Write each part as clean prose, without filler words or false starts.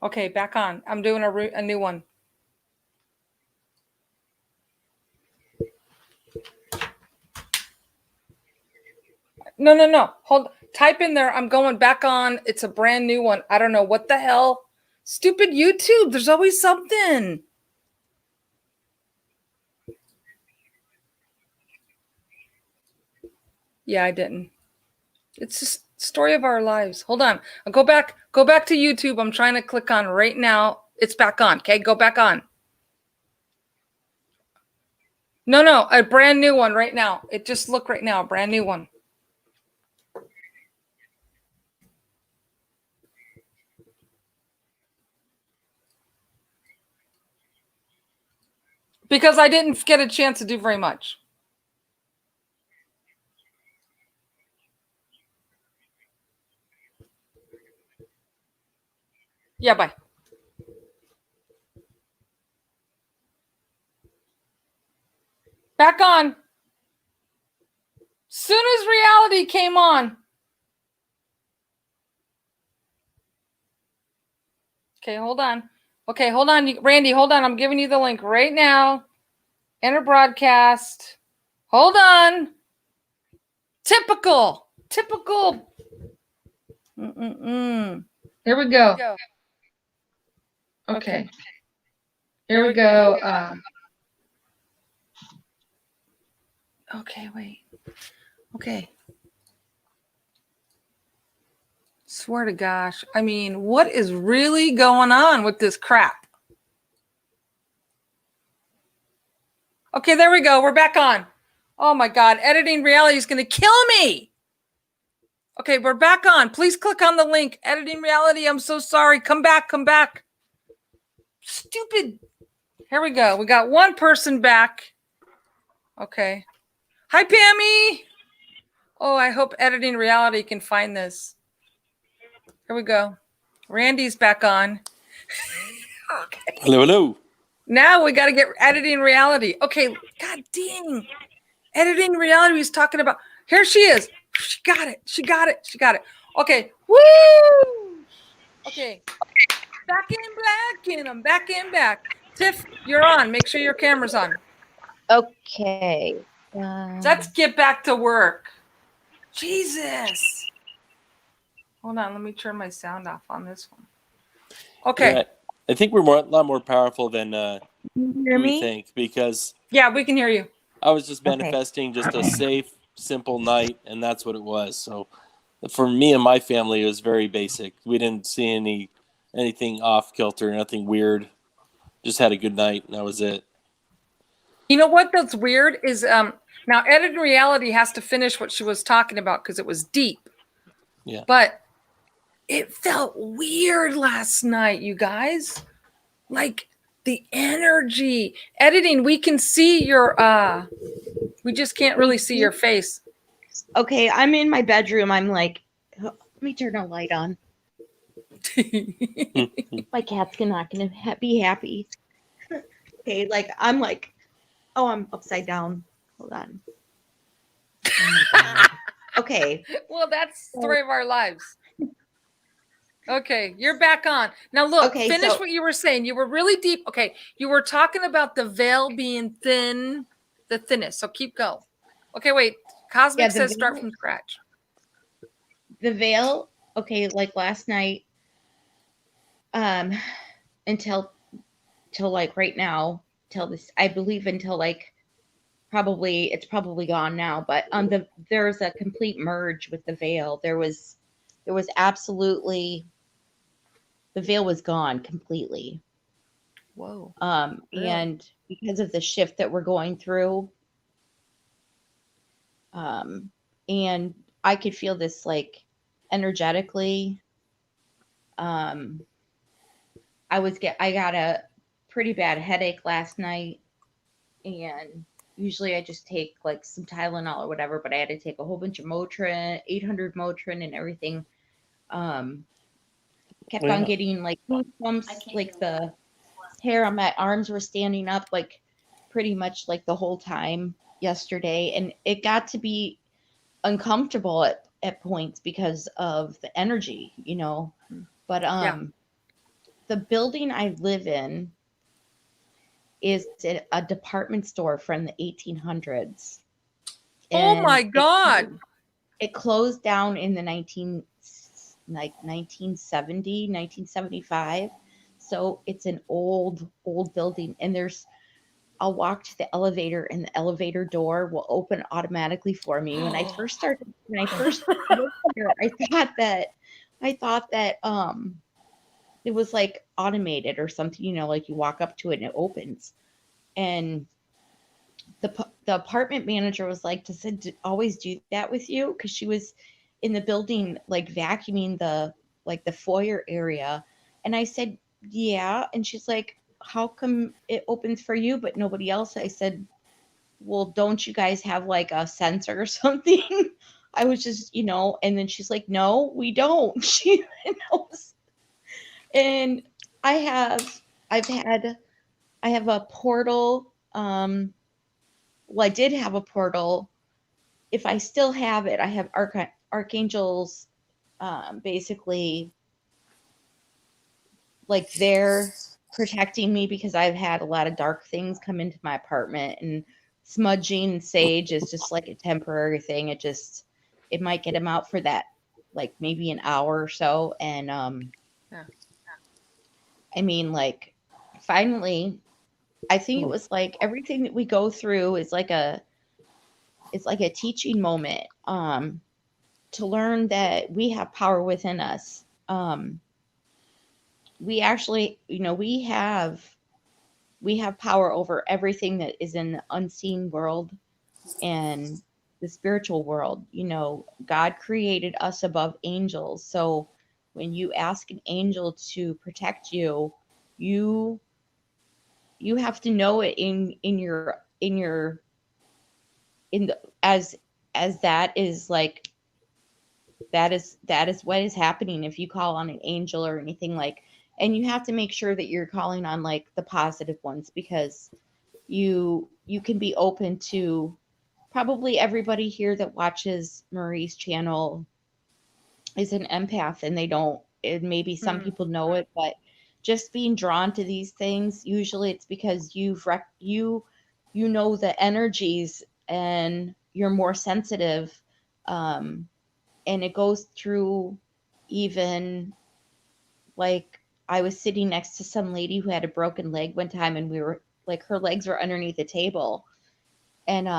Okay, back on. I'm doing a new one. No. Hold. Type in there. I'm going back on. It's a brand new one. I don't know what the hell. Stupid YouTube. There's always something. Yeah, I didn't. It's just story of our lives. Hold on. I'll go back to YouTube. I'm trying to click on right now. It's back on. Okay, go back on. No, a brand new one right now. It just look right now, a brand new one. Because I didn't get a chance to do very much. Yeah, bye. Back on. Soon as reality came on. Okay, hold on. Okay, hold on. Randy, hold on. I'm giving you the link right now. Enter broadcast. Hold on. Typical. Here we go. Okay. Here we go. Okay, wait. Okay. Swear to gosh. I mean, what is really going on with this crap? Okay, there we go. We're back on. Oh my God. Editing reality is going to kill me. Okay, we're back on. Please click on the link. Editing reality. I'm so sorry. Come back. Stupid. Here we go. We got one person back. Okay. Hi, Pammy. Oh, I hope editing reality can find this. Here we go. Randy's back on. Okay. Hello. Now we got to get editing reality. Okay. God dang. Editing reality was talking about. Here she is. She got it. Okay. Woo. Okay. Back in black, and I'm back in back. Tiff, you're on. Make sure your camera's on. Okay. Let's get back to work. Jesus. Hold on. Let me turn my sound off on this one. Okay. Yeah, I think we're a lot more powerful than we think, because yeah, we can hear you. I was just manifesting just a safe, simple night, and that's what it was. So for me and my family, it was very basic. We didn't see anything off kilter, nothing weird. Just had a good night, and that was it. You know what that's weird is now editing reality has to finish what she was talking about because it was deep. Yeah. But it felt weird last night, you guys. Like the energy. Editing, we can see your we just can't really see your face. Okay, I'm in my bedroom. I'm like, let me turn a light on. My cat's not gonna be happy. Okay, like I'm like, oh, I'm upside down. Hold on. Oh okay. Well, that's the story of our lives. Okay, you're back on. Now look, finish what you were saying. You were really deep. Okay, you were talking about the veil being thin, the thinnest. So keep going. Okay, wait. Cosmic says start from scratch. The veil, okay, like last night, until like right now, till this, I believe until like it's probably gone now, but there's a complete merge with the veil. There was absolutely, the veil was gone completely. Whoa. Really? And because of the shift that we're going through, and I could feel this like energetically. I got a pretty bad headache last night, and usually I just take like some Tylenol or whatever, but I had to take a whole bunch of Motrin, 800 Motrin and everything. Kept on getting like goosebumps, like the hair on my arms were standing up like pretty much like the whole time yesterday, and it got to be uncomfortable at points because of the energy, you know. But the building I live in is a department store from the 1800s. Oh And my God. it closed down in the 1970, 1975. So it's an old building, and I'll walk to the elevator, and the elevator door will open automatically for me. When I first looked there, I thought that it was like automated or something, like you walk up to it and it opens. And the apartment manager was like, does it always do that with you? Because she was in the building like vacuuming the foyer area. And I said, yeah. And she's like, how come it opens for you but nobody else? I said, well, don't you guys have like a sensor or something? I was just, and then she's like, no, we don't. She knows. And I have I've had I have a portal. Well, I did have a portal. If I still have it, I have archangels, basically like they're protecting me because I've had a lot of dark things come into my apartment, and smudging sage is just like a temporary thing. It might get them out for that, like maybe an hour or so. And Yeah. I mean, like, finally, I think it was like everything that we go through is like it's like a teaching moment, to learn that we have power within us. We actually, we have power over everything that is in the unseen world and the spiritual world. God created us above angels. So when you ask an angel to protect you, you you have to know it in the as that is like that is what is happening if you call on an angel or anything. Like, and you have to make sure that you're calling on like the positive ones, because you can be open to, probably everybody here that watches Marie's channel is an empath, and they don't, and maybe some people know it, but just being drawn to these things, usually it's because you know the energies, and you're more sensitive. And it goes through, even like, I was sitting next to some lady who had a broken leg one time, and we were like, her legs were underneath the table, and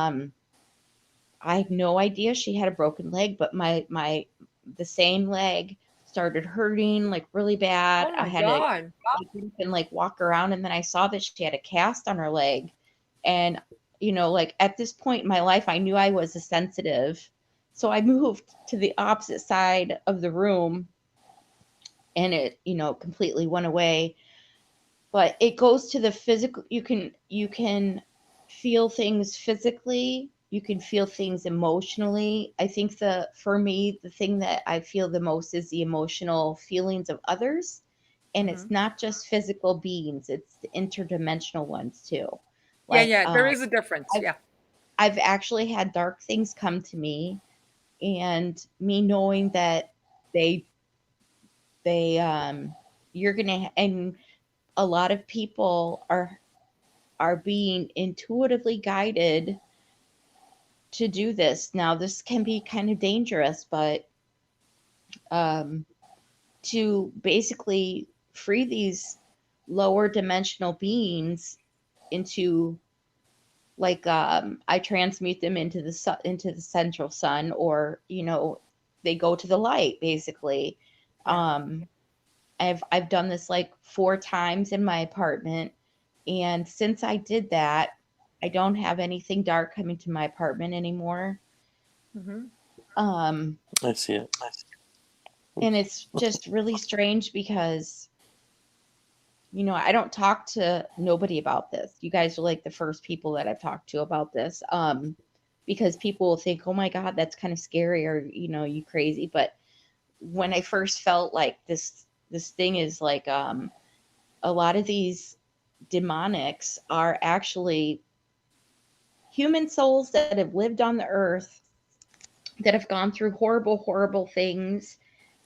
I had no idea she had a broken leg, but the same leg started hurting like really bad. Oh I my had to God. and like walk around, and then I saw that she had a cast on her leg. And like, at this point in my life, I knew I was a sensitive. So I moved to the opposite side of the room, and it, completely went away. But it goes to the physical. You can feel things physically, you can feel things emotionally. I think for me, the thing that I feel the most is the emotional feelings of others. And it's not just physical beings, it's the interdimensional ones too. Yeah, Like, yeah, there is a difference. I've, Yeah. I've actually had dark things come to me, and me knowing that they you're gonna, and a lot of people are being intuitively guided to do this. Now, this can be kind of dangerous, but um, to basically free these lower dimensional beings into, like, I transmute them into into the central sun, or they go to the light, basically. Yeah. I've done this like 4 times in my apartment, and since I did that, I don't have anything dark coming to my apartment anymore. Mm-hmm. I see it. And it's just really strange because, I don't talk to nobody about this. You guys are like the first people that I've talked to about this. Because people will think, oh my God, that's kind of scary, or, you crazy. But when I first felt like this thing is like, a lot of these demonics are actually human souls that have lived on the earth, that have gone through horrible, horrible things,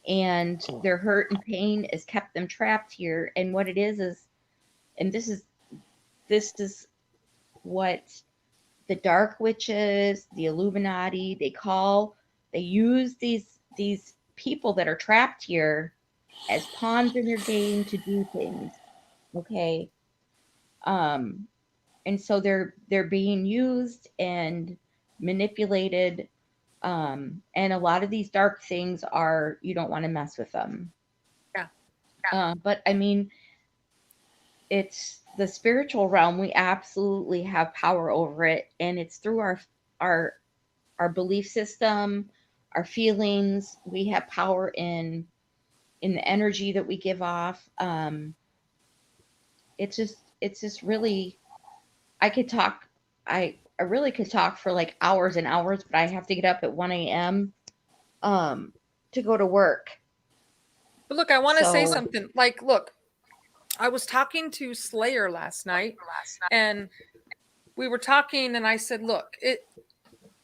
and their hurt and pain has kept them trapped here. And what it is, and this is what the dark witches, the Illuminati, they use these people that are trapped here as pawns in their game to do things. Okay. And so they're being used and manipulated. And a lot of these dark things you don't want to mess with them. Yeah. But I mean, it's the spiritual realm. We absolutely have power over it, and it's through our belief system, our feelings. We have power in the energy that we give off. It's just really, I could talk. I really could talk for like hours and hours, but I have to get up at 1 a.m. To go to work. But look, I want to say So- something. Like, look, I was talking to Slayer last night, and we were talking, and I said, look,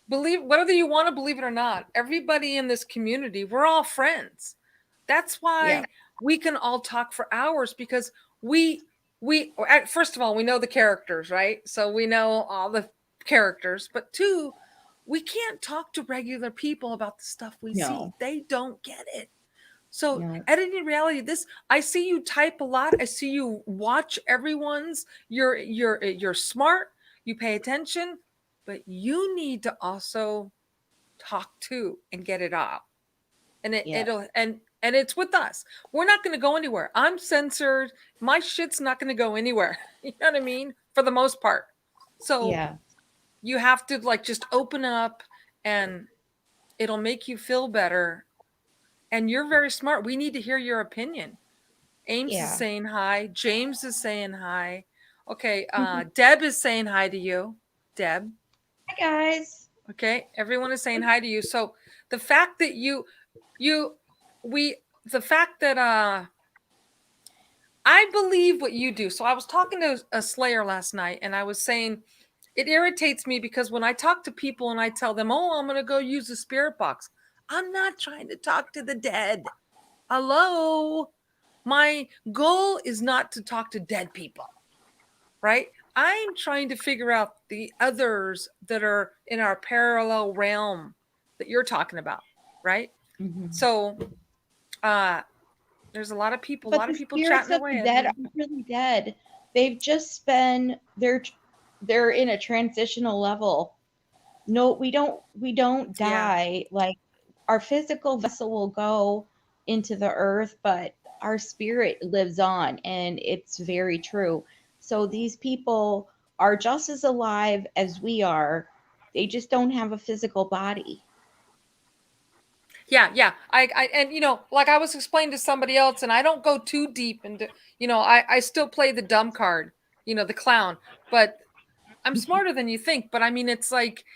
believe whether you want to believe it or not, everybody in this community, we're all friends. That's why we can all talk for hours, because we first of all, we know the characters, right? So we know all the characters, but two, we can't talk to regular people about the stuff we see. They don't get it. So editing reality, I see you type a lot. I see you watch everyone's. You're smart. You pay attention, but you need to also talk too and get it out. And it'll and it's with us. We're not going to go anywhere. I'm censored. My shit's not going to go anywhere. You know what I mean? For the most part. So you have to like just open up, and it'll make you feel better. And you're very smart. We need to hear your opinion. Ames is saying hi. James is saying hi. Okay. Deb is saying hi to you. Deb. Hi, guys. Okay. Everyone is saying hi to you. So the fact that I believe what you do. So I was talking to a Slayer last night, and I was saying it irritates me because when I talk to people and I tell them, oh, I'm going to go use the spirit box, I'm not trying to talk to the dead. Hello? My goal is not to talk to dead people, right? I'm trying to figure out the others that are in our parallel realm that you're talking about, right? Mm-hmm. So there's a lot of people spirits chatting of away. The dead aren't really dead. They've just been they're in a transitional level. No, we don't die. Like, our physical vessel will go into the earth, but our spirit lives on, and it's very true. So these people are just as alive as we are. They just don't have a physical body. Yeah. I and like I was explaining to somebody else, and I don't go too deep into, I still play the dumb card, the clown, but I'm smarter than you think. But I mean, it's like,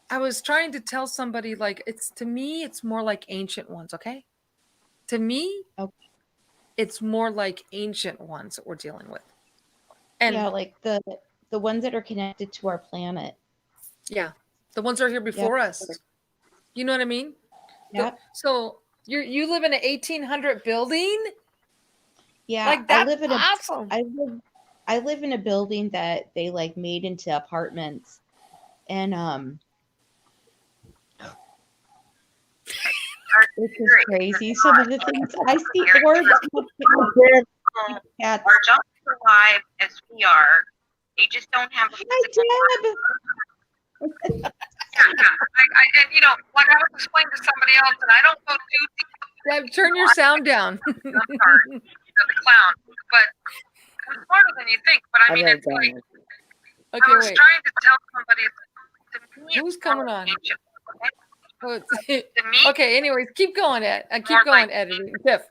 I was trying to tell somebody, like, to me, it's more like ancient ones. Okay. To me, it's more like ancient ones that we're dealing with. And like the ones that are connected to our planet. Yeah. The ones that are here before us. You know what I mean? Yeah. So you live in an 1800 building? Yeah. Like, that's awesome. I live in a building that they like made into apartments. And it's just crazy. Some of the things I see, or are just as alive as we are. They just don't have a physical and like I was explaining to somebody else, and I don't go too deep. Deb, turn your sound down. The clown, but I'm smarter than you think. But I mean, it's like, I was trying to tell somebody. Who's coming on? Okay, anyways, keep going, Ed. Keep going, editing. Tiff.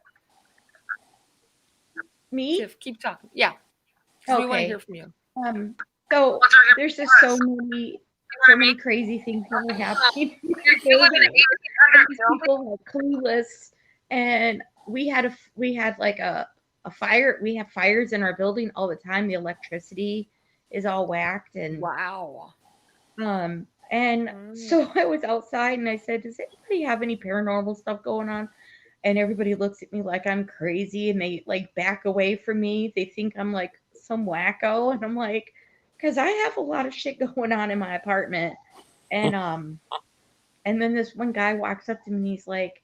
Me? Tiff, keep talking. Yeah. We want to hear from you. So there's just so many crazy things that are happening. People are clueless, and we had like a fire. We have fires in our building all the time. The electricity is all whacked, and wow. And so I was outside, and I said, "Does anybody have any paranormal stuff going on?" and everybody looks at me like I'm crazy, and they like back away from me. They think I'm like some wacko, and I'm like, because I have a lot of shit going on in my apartment. And then this one guy walks up to me and he's like,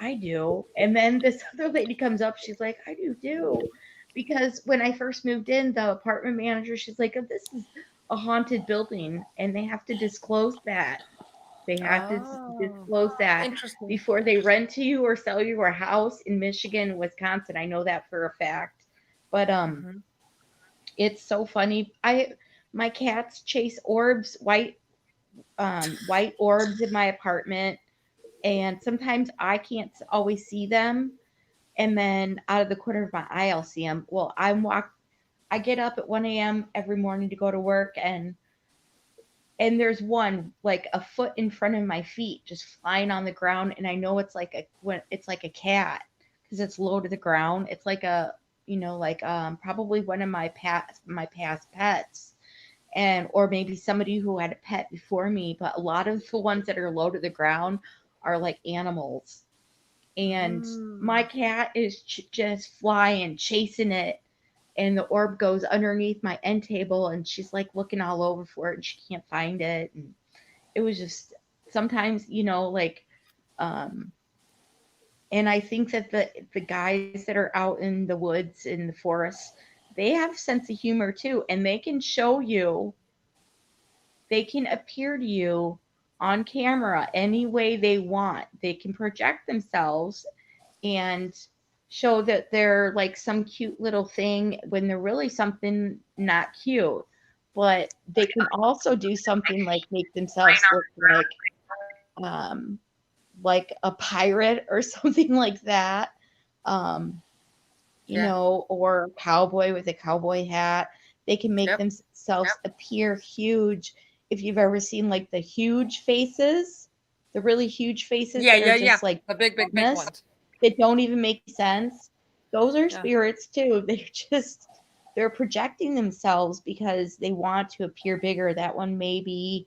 I do. And then this other lady comes up, she's like, I do too. Because when I first moved in, the apartment manager, she's like, oh, this is a haunted building, and they have to disclose that. They have to disclose that Interesting. before they rent to you or sell you a house in Michigan, Wisconsin. I know that for a fact. But it's so funny. My cats chase orbs, white orbs in my apartment, and sometimes I can't always see them. And then out of the corner of my eye, I'll see them. Well, I get up at 1 a.m. every morning to go to work, and there's one like a foot in front of my feet just flying on the ground, and I know it's like a cat because it's low to the ground. It's like a probably one of my past pets, and or maybe somebody who had a pet before me. But a lot of the ones that are low to the ground are like animals, and my cat is just flying, chasing it. And the orb goes underneath my end table, and she's like looking all over for it, and she can't find it. And it was just sometimes, and I think that the guys that are out in the woods, in the forest, they have a sense of humor too, and they can show you, they can appear to you on camera any way they want. They can project themselves and show that they're like some cute little thing when they're really something not cute. But they can also do something like make themselves look like a pirate or something like that. Or a cowboy with a cowboy hat. They can make themselves appear huge. If you've ever seen like the huge faces, the really huge faces like the big ones that don't even make sense. Those are spirits too. They're projecting themselves because they want to appear bigger. That one may be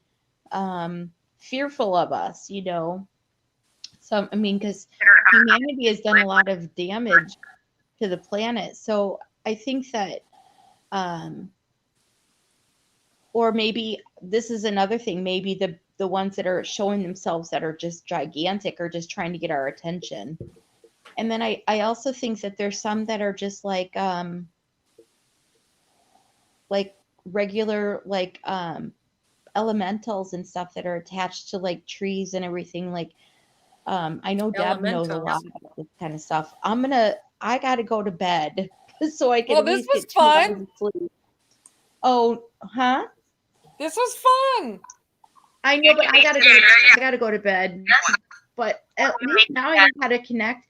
fearful of us, So, I mean, because humanity has done a lot of damage to the planet. So I think that, or maybe this is another thing, maybe the ones that are showing themselves that are just gigantic are just trying to get our attention. And then I also think that there's some that are just like regular, elementals and stuff that are attached to like trees and everything. Like, I know Deb knows a lot about this kind of stuff. I gotta go to bed so I can at least get 2 hours of sleep. Oh, huh? This was fun. I know, but I gotta go to bed. But at least now I know how to connect.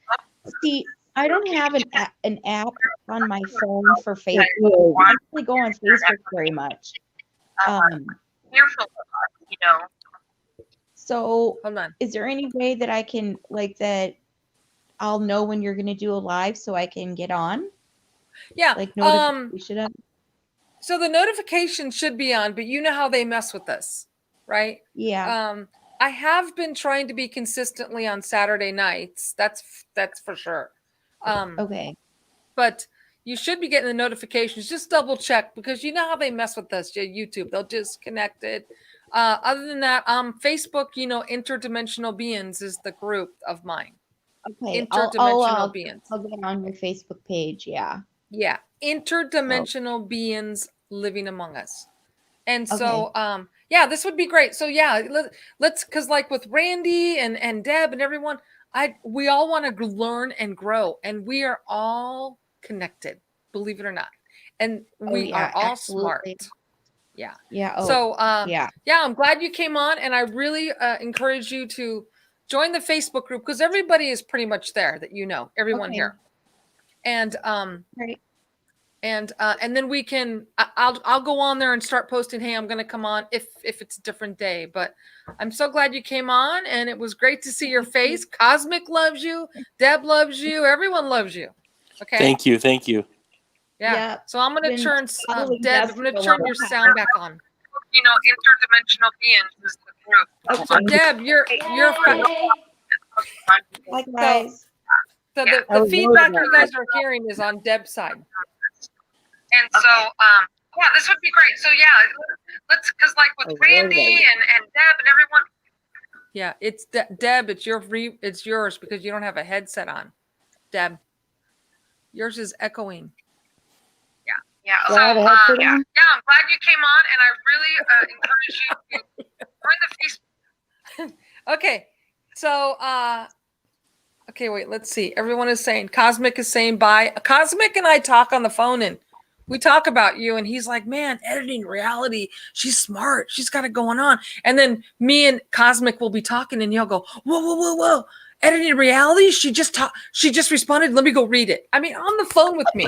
See, I don't have an app on my phone for Facebook. I don't really go on Facebook very much. Fearful of us, So hold on. Is there any way that I can that I'll know when you're going to do a live so I can get on? Yeah. Like notification. So the notification should be on, but you know how they mess with us, right? Yeah. I have been trying to be consistently on Saturday nights. That's for sure. Okay. But you should be getting the notifications. Just double check, because you know how they mess with us. YouTube, they'll disconnect it. Other than that, Facebook, Interdimensional Beings is the group of mine. Okay. Interdimensional Beings. I'll get on your Facebook page. Yeah. Yeah. Interdimensional Beings living among us. And so, this would be great. So let's, because like with Randy and Deb and everyone, we all want to learn and grow, and we are all connected, believe it or not. And we are all smart. Yeah. Yeah. So, I'm glad you came on, and I really encourage you to join the Facebook group, because everybody is pretty much there that everyone here. And, right. And then we can, I'll go on there and start posting, hey, I'm going to come on if it's a different day. But I'm so glad you came on, and it was great to see your face. Cosmic loves you. Deb loves you. Everyone loves you. Okay. Thank you. Yeah. So I'm going to turn, Deb, I'm going to turn your sound back on. Interdimensional Beings is the group. So Deb, you're Bye, guys. So Yeah. the feedback you guys are hearing is on Deb's side. And so, yeah, this would be great. So yeah, let's, cause like with Randy and Deb and everyone. Yeah, it's Deb. It's yours because you don't have a headset on. Deb, yours is echoing. Yeah. Do So I have a headset yeah, on? yeah. I'm glad you came on, and I really encourage you to join the Facebook. Okay, so okay, wait. Let's see. Everyone is saying Cosmic is saying bye. Cosmic and I talk on the phone and we talk about you, and he's like, "Man, editing reality. She's smart. She's got it going on." And then me and Cosmic will be talking, and he'll go, "Whoa, whoa, whoa, whoa! Editing reality. She just responded. Let me go read it." I mean, on the phone with me.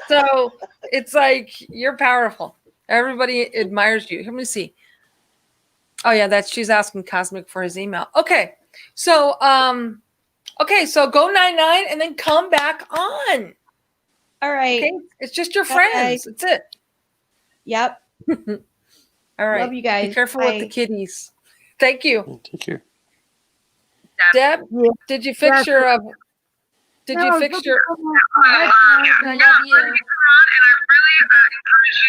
So it's like you're powerful. Everybody admires you. Let me see. Oh yeah, she's asking Cosmic for his email. Okay, so so go 99 and then come back on. All right. Okay, it's just your Bye. friends. That's it. Yep. All right. Love you guys. Be careful Bye. with the kitties. Thank you, Take care. Deb. Yeah. Did you fix your? Did you fix your? Yeah, I'm glad you come on, and I really encourage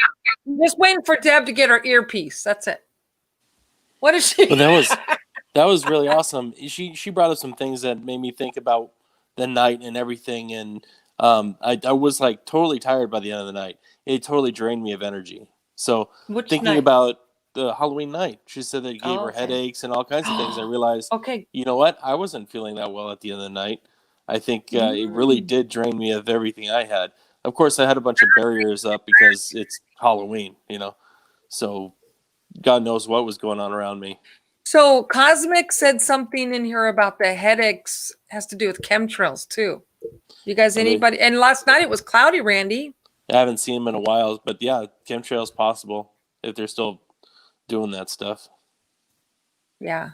you. Just waiting for Deb to get her earpiece. That's it. What is she? Well, that was really awesome. She brought up some things that made me think about the night and everything, and I was like totally tired by the end of the night. It totally drained me of energy. So Which thinking night? about the Halloween night, she said that it gave her Okay. headaches and all kinds of things. I realized, Okay. you know what? I wasn't feeling that well at the end of the night. I think it really did drain me of everything I had. Of course, I had a bunch of barriers up because it's Halloween, so God knows what was going on around me. So Cosmic said something in here about the headaches has to do with chemtrails too. You guys, anybody? And last night it was cloudy, Randy. I haven't seen them in a while, but yeah, chemtrails possible if they're still doing that stuff. Yeah.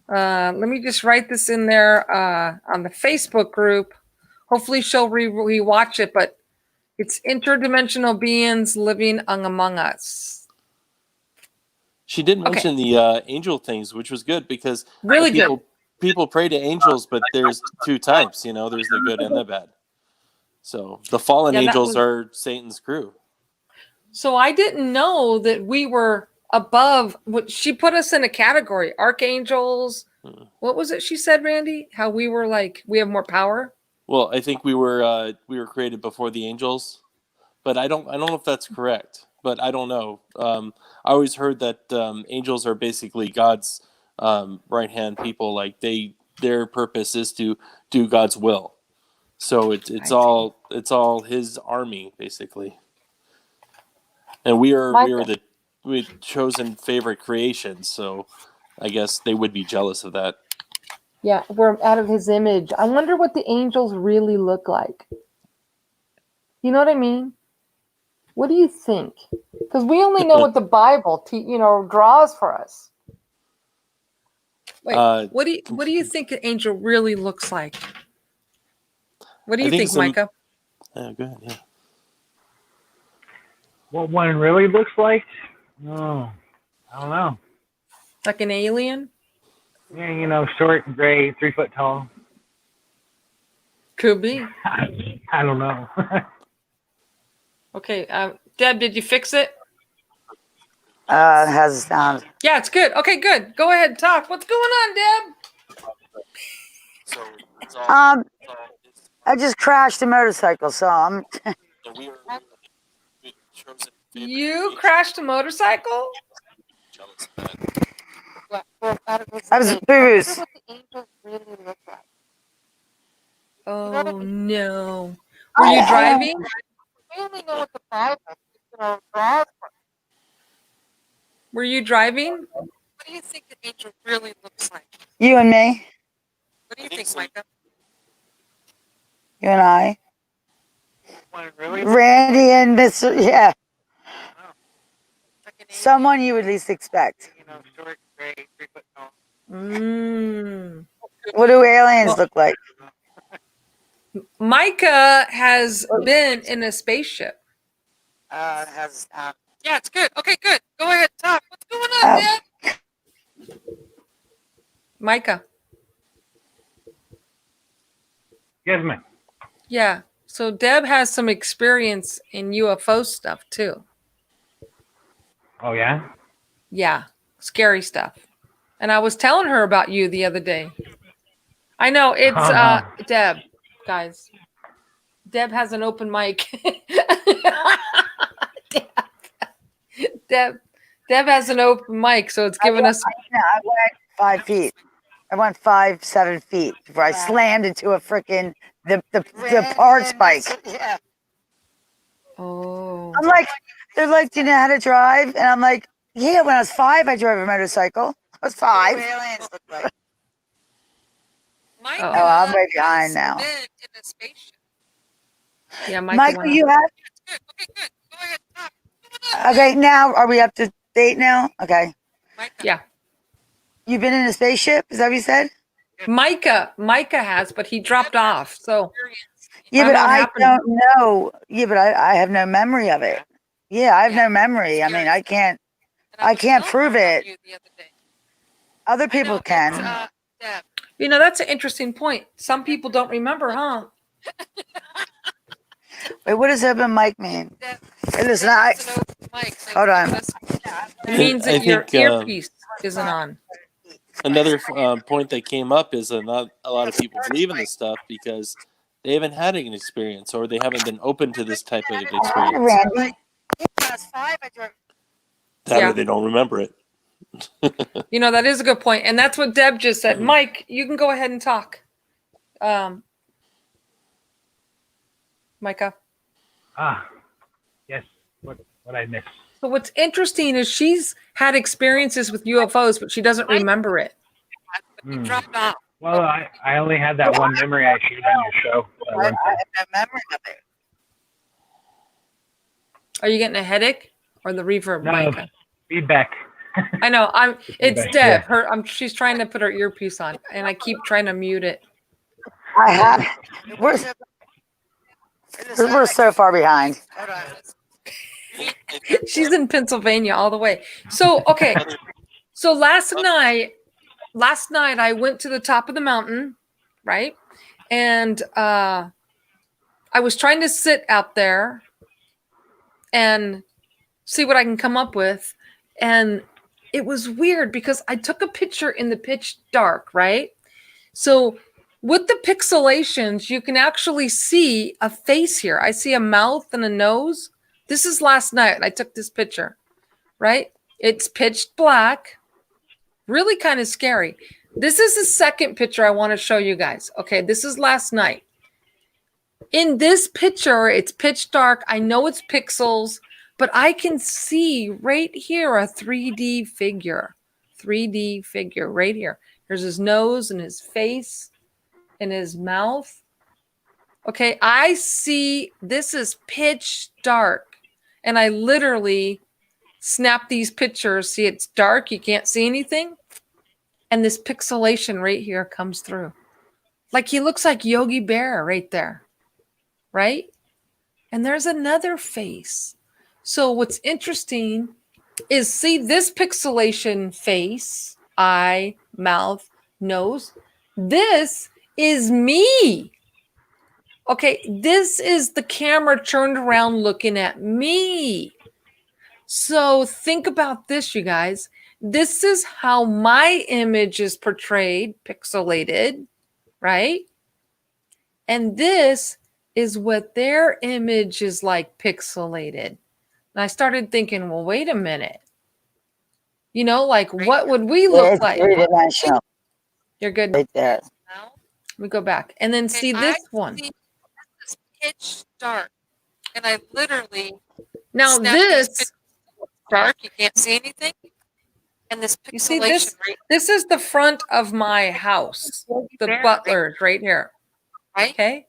Let me just write this in there on the Facebook group. Hopefully she'll rewatch it, but it's interdimensional beings living among us. She did mention the angel things, which was good because Really good. People pray to angels, but there's two types, there's the good and the bad. So the fallen angels are Satan's crew. So I didn't know that we were above. She put us in a category, archangels. What was it she said, Randy? How we were like, we have more power? Well, I think we were created before the angels, but I don't know if that's correct. But I don't know. I always heard that angels are basically God's right hand people. Like their purpose is to do God's will. So it's all His army basically. And we are the chosen favorite creation. So I guess they would be jealous of that. Yeah, we're out of His image. I wonder what the angels really look like. You know what I mean? What do you think? Because we only know what the Bible, draws for us. Wait, what do you think an angel really looks like? What do you think, Micah? Yeah, go ahead. Yeah. What one really looks like? Oh, I don't know. Like an alien? Yeah, short, gray, 3 foot tall. Could be. I don't know. Okay, Deb, did you fix it? It has a sound. Yeah, it's good. Okay, good. Go ahead, talk. What's going on, Deb? So I just crashed a motorcycle, so I'm. You crashed a motorcycle? I was booze. Oh no! Were you driving? We only know what the Bible draws for. Were you driving? What do you think an angel really looks like? You and me. What do you think, Micah? You and I. Really? Randy and Mr. Yeah. Someone you would least expect. Short, gray, 3 foot tall. What do aliens look like? Micah has been in a spaceship. It has a sound. Yeah, it's good. Okay, good. Go ahead, talk. What's going on, Deb? Micah. Yes, ma'am. Yeah. So Deb has some experience in UFO stuff too. Oh yeah. Yeah. Scary stuff. And I was telling her about you the other day. I know it's Oh, no. Deb, guys. Deb has an open mic. Deb has an open mic, so it's giving us. I went 5 feet. I went 7 feet before I slammed into a freaking the parts bike. Yeah. Oh. I'm like, they're like, do you know how to drive? And I'm like, yeah. When I was 5, I drove a motorcycle. I was 5. Aliens look like. Micah Oh, I'm way behind has now. been in a spaceship. Yeah, Micah Michael, went you up. have. Good. Okay, good. Go ahead. Talk. Okay, now are we up to date now? Okay. Micah. Yeah. You've been in a spaceship? Is that what you said? Micah has, but he dropped off. So Yeah, I but don't know what I happened. don't know. Yeah, but I have no memory of it. Yeah, I have no memory. I mean, I can't prove it. Other people can. Deb. You know, that's an interesting point. Some people don't remember, huh? Wait, what does open mic mean? Deb. Hey, listen, Deb I has an open mic, so hold on. It means that I your think earpiece isn't on. another point that came up is that not a lot of people believe in this stuff because they haven't had an experience or they haven't been open to this type of experience. Randy. That Yeah. or they don't remember it. You know, that is a good point. And that's what Deb just said. Mike, you can go ahead and talk. Micah. Yes. What I missed? So what's interesting is she's had experiences with UFOs, but she doesn't remember it. Hmm. Dropped off. Well, I only had that one memory I shared on your show. I have no memory of it. Are you getting a headache or the reverb, No, Micah? feedback. I know. It's Feedback, Deb. She's trying to put her earpiece on, and I keep trying to mute it. I have. We're so far behind. She's in Pennsylvania all the way. So okay. So last night I went to the top of the mountain, right? And I was trying to sit out there and see what I can come up with. And it was weird because I took a picture in the pitch dark, right? So with the pixelations, you can actually see a face here. I see a mouth and a nose. This is last night. I took this picture, right? It's pitch black, really kind of scary. This is the second picture I want to show you guys. Okay, this is last night. In this picture, it's pitch dark. I know it's pixels, but I can see right here a 3D figure. 3D figure right here. There's his nose and his face and his mouth. Okay, I see this is pitch dark. And I literally snap these pictures. See, it's dark. You can't see anything. And this pixelation right here comes through. Like he looks like Yogi Bear right there. Right? And there's another face. So what's interesting is see this pixelation face, eye, mouth, nose. This is me. Okay, this is the camera turned around looking at me. So think about this, you guys. This is how my image is portrayed, pixelated, right? And this is what their image is like pixelated. And I started thinking, well, wait a minute. You know, like what would we look It's like? 3-dimensional You're good. right there. Let me go back. And then see this one. This is pitch dark. And I literally Now snapped these this, pictures dark. You can't see anything. And this pixelation you see this? right, This is the front of my house. The butler's right here. right? Okay.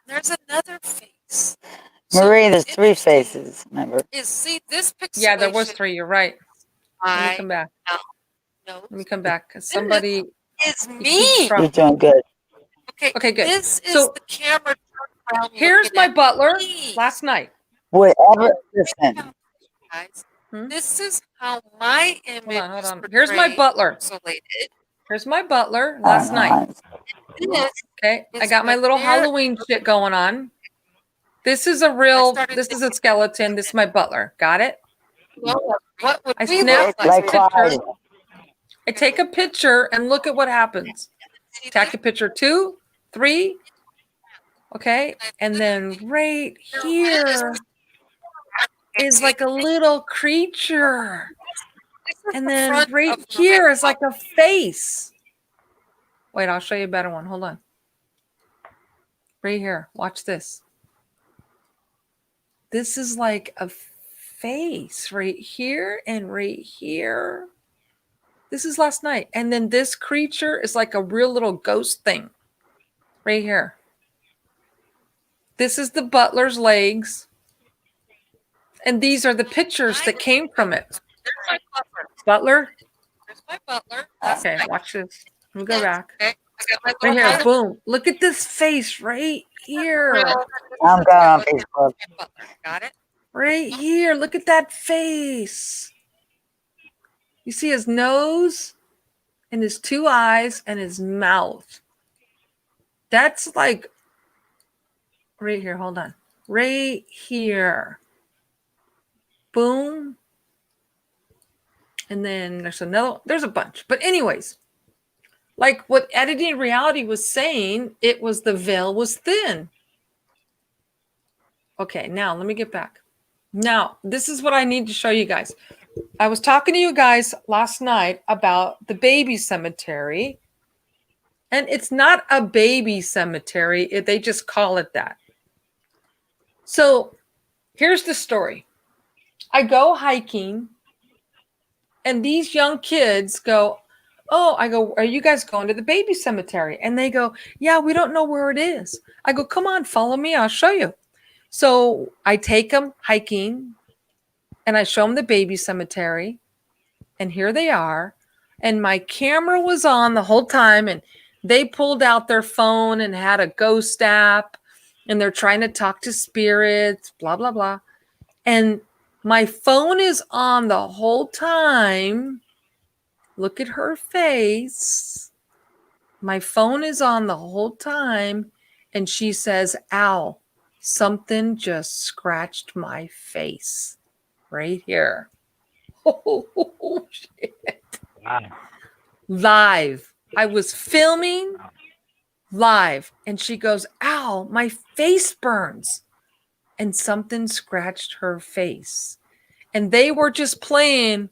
There's another face. Marie, there's what's 3 interesting faces. Remember? Is see this pixelation. Yeah, there was 3. You're right. Let me I come back. know. Let me come back. 'Cause somebody Is you keep me. from- You're doing good. Okay, good. This is So, the camera turned around Here's looking my at butler me. last night. Whatever. Listen. Guys, Hmm? this is how my image Hold on. is Here's my portrayed, butler. pixelated. Here's my butler last night. This Okay, I got my little Halloween shit going on. This is a skeleton. This is my butler. Got it? Well, what would I we snap look this like picture. Clyde. I take a picture and look at what happens. Take a picture 2, 3. Okay, and then right here is like a little creature. And then right here is like a face. Wait, I'll show you a better one. Hold on. Right here. Watch this. This is like a face right here and right here. This is last night. And then this creature is like a real little ghost thing right here. This is the butler's legs. And these are the pictures that came from it. There's my butler. Butler? There's my butler. Okay, watch this. Let me go back. Okay. I got my Right little here. Boom. Look at this face right here. I'm going on Facebook. butler. Got it? Right here. Look at that face. You see his nose and his 2 eyes and his mouth. That's like right here. Hold on. Right here. Boom. And then there's a bunch. But anyways, like what Editing Reality was saying, it was the veil was thin. Okay, now let me get back. Now, this is what I need to show you guys. I was talking to you guys last night about the baby cemetery. And it's not a baby cemetery. They just call it that. So here's the story. I go hiking. And these young kids go, oh, I go, are you guys going to the baby cemetery? And they go, yeah, we don't know where it is. I go, come on, follow me. I'll show you. So I take them hiking and I show them the baby cemetery. And here they are. And my camera was on the whole time. And they pulled out their phone and had a ghost app. And they're trying to talk to spirits, blah, blah, blah. And my phone is on the whole time. Look at her face. My phone is on the whole time. And she says, ow, something just scratched my face right here. Oh, shit. Wow. Live. I was filming live. And she goes, ow, my face burns. And something scratched her face. And they were just playing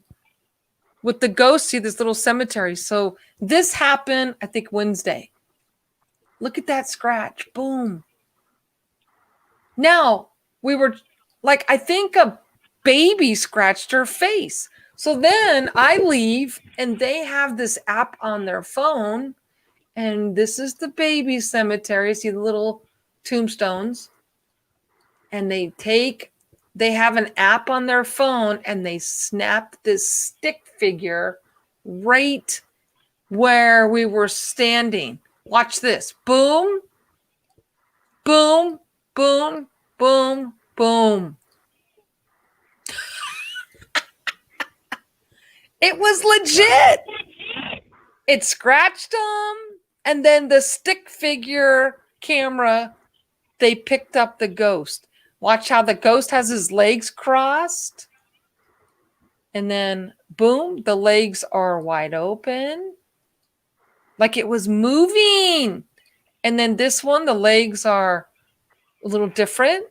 with the ghost, see this little cemetery. So this happened, I think, Wednesday. Look at that scratch. Boom. Now, we were like, I think a baby scratched her face. So then I leave and they have this app on their phone. And this is the baby cemetery. See the little tombstones. And they have an app on their phone and they snapped this stick figure right where we were standing. Watch this. Boom, boom, boom, boom, boom. It was legit. It scratched them. And then the stick figure camera, they picked up the ghost. Watch how the ghost has his legs crossed. And then, boom, the legs are wide open. Like it was moving. And then this one, the legs are a little different.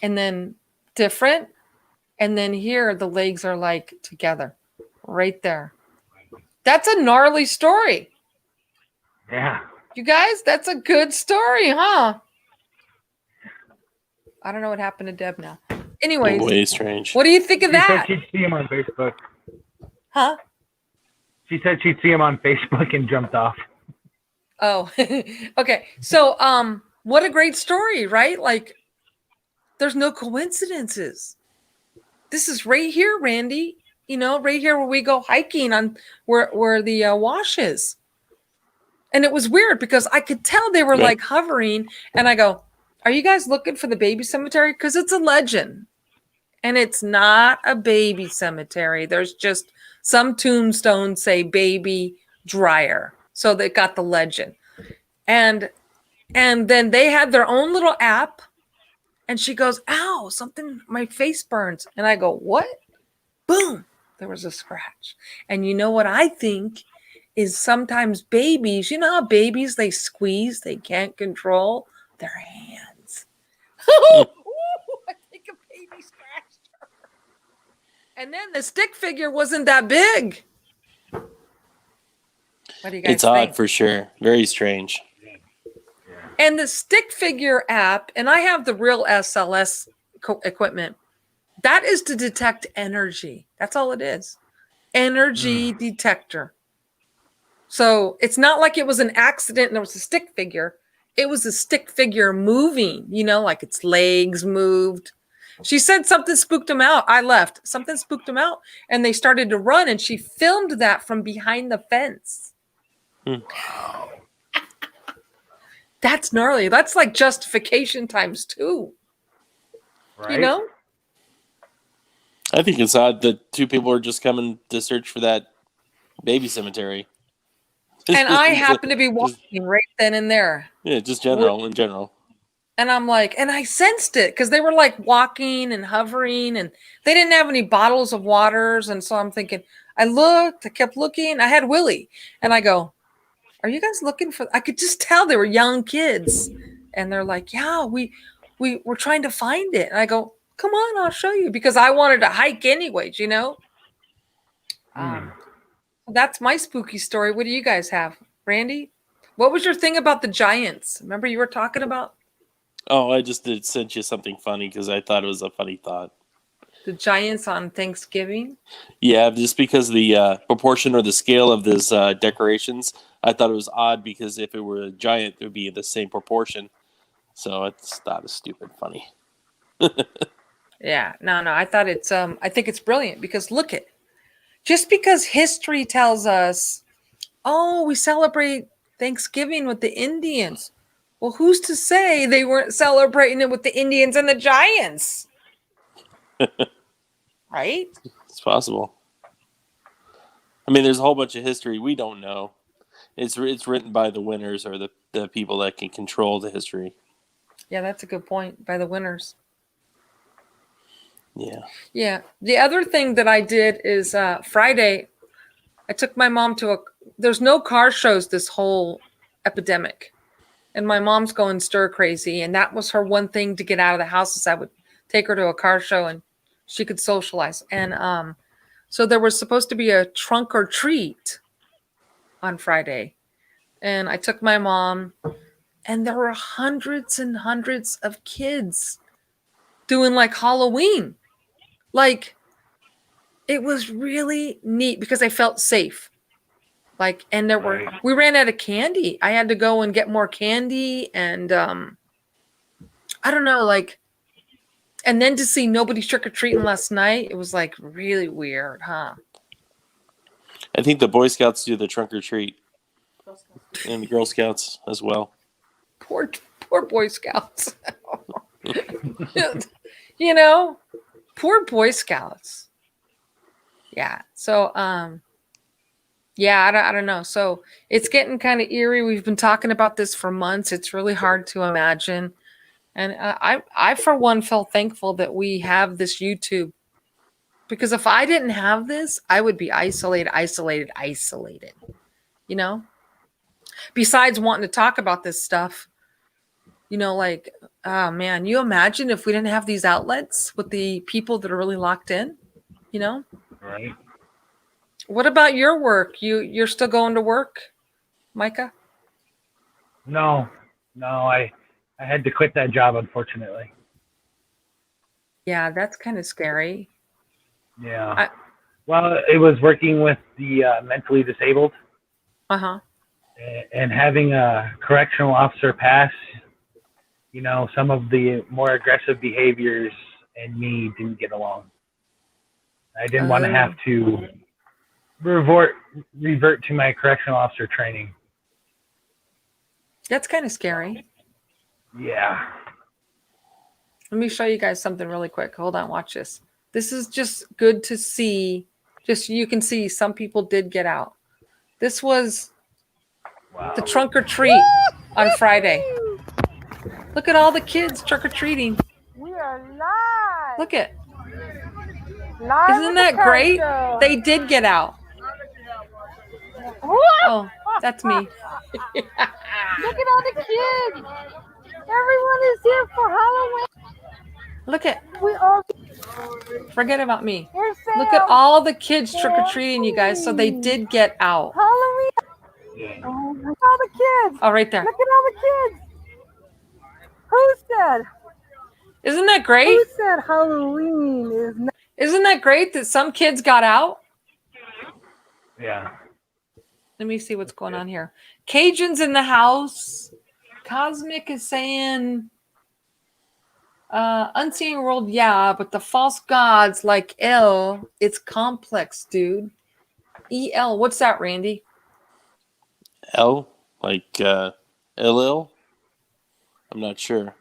And then different. And then here, the legs are like together. Right there. That's a gnarly story. Yeah. You guys, that's a good story, huh? I don't know what happened to Deb now. Anyways, Way strange. what do you think of She said that? she'd see him on Facebook. Huh? She said she'd see him on Facebook and jumped off. Oh, okay. So, what a great story, right? Like, there's no coincidences. This is right here, Randy. You know, right here where we go hiking on where the wash is. And it was weird because I could tell they were Right. like hovering. And I go, are you guys looking for the baby cemetery? Because it's a legend. And it's not a baby cemetery. There's just some tombstones say baby dryer. So they got the legend. And then they had their own little app, and she goes, ow, something, my face burns. And I go, what? Boom, there was a scratch. And you know what I think is sometimes babies, you know how babies, they squeeze, they can't control their hands. I think a baby scratched her. And then the stick figure wasn't that big. What do you guys It's think? odd for sure. Very strange. And the stick figure app, and I have the real SLS equipment, that is to detect energy. That's all it is. Energy detector. So it's not like it was an accident and there was a stick figure. It was a stick figure moving, you know, like its legs moved. She said something spooked them out. I left. Something spooked them out and they started to run, and she filmed that from behind the fence. That's gnarly. That's like justification times 2. Right? You know? I think it's odd that 2 people are just coming to search for that baby cemetery. And I happen to be walking right then and there. Yeah, just in general. And I'm like, and I sensed it because they were like walking and hovering, and they didn't have any bottles of waters. And so I'm thinking, I kept looking. I had Willie, and I go, are you guys looking for, I could just tell they were young kids. And they're like, yeah, we're trying to find it. And I go, come on, I'll show you, because I wanted to hike anyways, you know? That's my spooky story. What do you guys have? Randy, what was your thing about the giants? Remember you were talking about? Oh, I just did send you something funny because I thought it was a funny thought. The giants on Thanksgiving? Yeah, just because the proportion or the scale of this decorations, I thought it was odd because if it were a giant, it would be the same proportion. So it's not as stupid funny. Yeah, no, I thought it's I think it's brilliant because look at, just because history tells us, oh, we celebrate Thanksgiving with the Indians. Well, who's to say they weren't celebrating it with the Indians and the giants? Right? It's possible. I mean, there's a whole bunch of history we don't know. It's written by the winners or the people that can control the history. Yeah, that's a good point. By the winners. Yeah. Yeah. The other thing that I did is Friday, I took my mom to there's no car shows this whole epidemic. And my mom's going stir crazy. And that was her one thing to get out of the house, is I would take her to a car show and she could socialize. And so there was supposed to be a trunk or treat on Friday. And I took my mom, and there were hundreds and hundreds of kids doing like Halloween. Like, it was really neat because I felt safe. Like, and we ran out of candy. I had to go and get more candy, and I don't know, like, and then to see nobody trick-or-treating last night, it was like really weird, huh? I think the Boy Scouts do the trunk or treat. And the Girl Scouts as well. Poor Boy Scouts. You know, poor Boy Scouts. Yeah. So, yeah, I don't know. So it's getting kind of eerie. We've been talking about this for months. It's really hard to imagine. And I for one, felt thankful that we have this YouTube. Because if I didn't have this, I would be isolated. You know? Besides wanting to talk about this stuff, you know, like, oh man, you imagine if we didn't have these outlets with the people that are really locked in, you know? Right. What about your work? You're still going to work, Micah? No, I had to quit that job, unfortunately. Yeah, that's kind of scary. Yeah. Well, it was working with the mentally disabled. Uh-huh. And having a correctional officer pass, you know, some of the more aggressive behaviors and me didn't get along. I didn't want to have to revert to my correctional officer training. That's kind of scary. Yeah. Let me show you guys something really quick. Hold on, watch this. This is just good to see. Just you can see some people did get out. This was the trunk or treat on Friday. Look at all the kids trick or treating. We are live. Look at. Live Isn't with that the Kurt great? Show. They did get out. Woo! Oh, that's me. Look at all the kids. Everyone is here for Halloween. Look at. We all Forget about me. here's Sam. Look at all the kids trick or treating, you guys. So they did get out. Halloween. Oh, look at all the kids. Oh, right there. Look at all the kids. Who said? Isn't that great? Who said Halloween is not? Isn't that great that some kids got out? Yeah. Let me see what's going on here. Cajun's in the house. Cosmic is saying unseen world, yeah, but the false gods like El, it's complex, dude. EL, what's that, Randy? L, like LL? I'm not sure.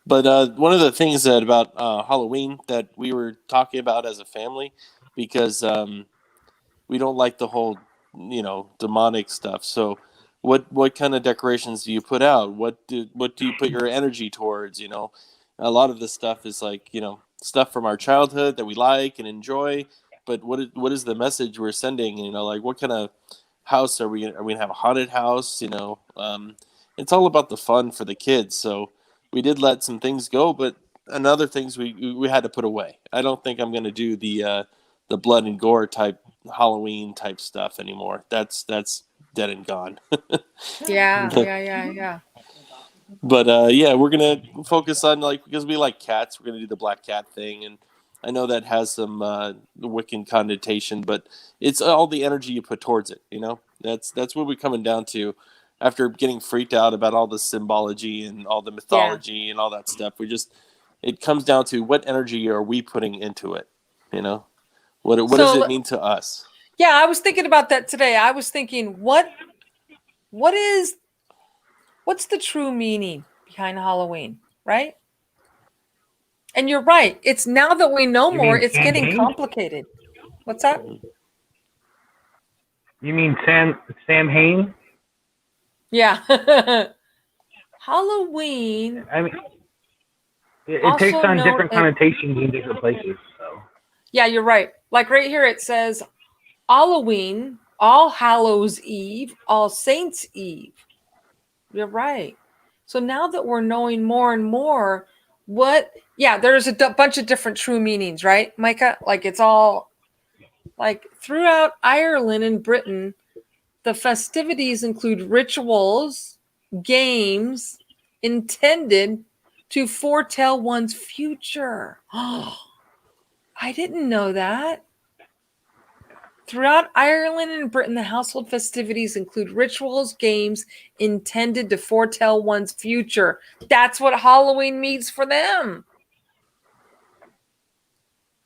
But one of the things that about Halloween that we were talking about as a family, because we don't like the whole, demonic stuff. So what kind of decorations do you put out? What do you put your energy towards? A lot of this stuff is like, stuff from our childhood that we like and enjoy. But what is the message we're sending? Like what kind of house are we gonna have? A haunted house? It's all about the fun for the kids. So we did let some things go, but another things we had to put away. I don't think I'm going to do the blood and gore type Halloween type stuff anymore. That's dead and gone. Yeah. But yeah, we're gonna focus on because we like cats. We're gonna do the black cat thing, and I know that has some Wiccan connotation, but it's all the energy you put towards it. That's what we're coming down to. After getting freaked out about all the symbology and all the mythology and all that stuff, it comes down to what energy are we putting into it? What does it mean to us? Yeah, I was thinking about that today. I was thinking, what's the true meaning behind Halloween, right? And you're right. It's now that we know more, it's getting complicated. What's that? You mean Sam Hain? Yeah. Halloween. I mean, it takes Also on known different as- connotations in different places. So Yeah, you're right. Like right here, it says Halloween, All Hallows Eve, All Saints Eve. You're right. So now that we're knowing more and more, there's a bunch of different true meanings, right, Micah? Like it's all like throughout Ireland and Britain, the festivities include rituals, games intended to foretell one's future. Oh, I didn't know that. Throughout Ireland and Britain, the household festivities include rituals, games intended to foretell one's future. That's what Halloween means for them.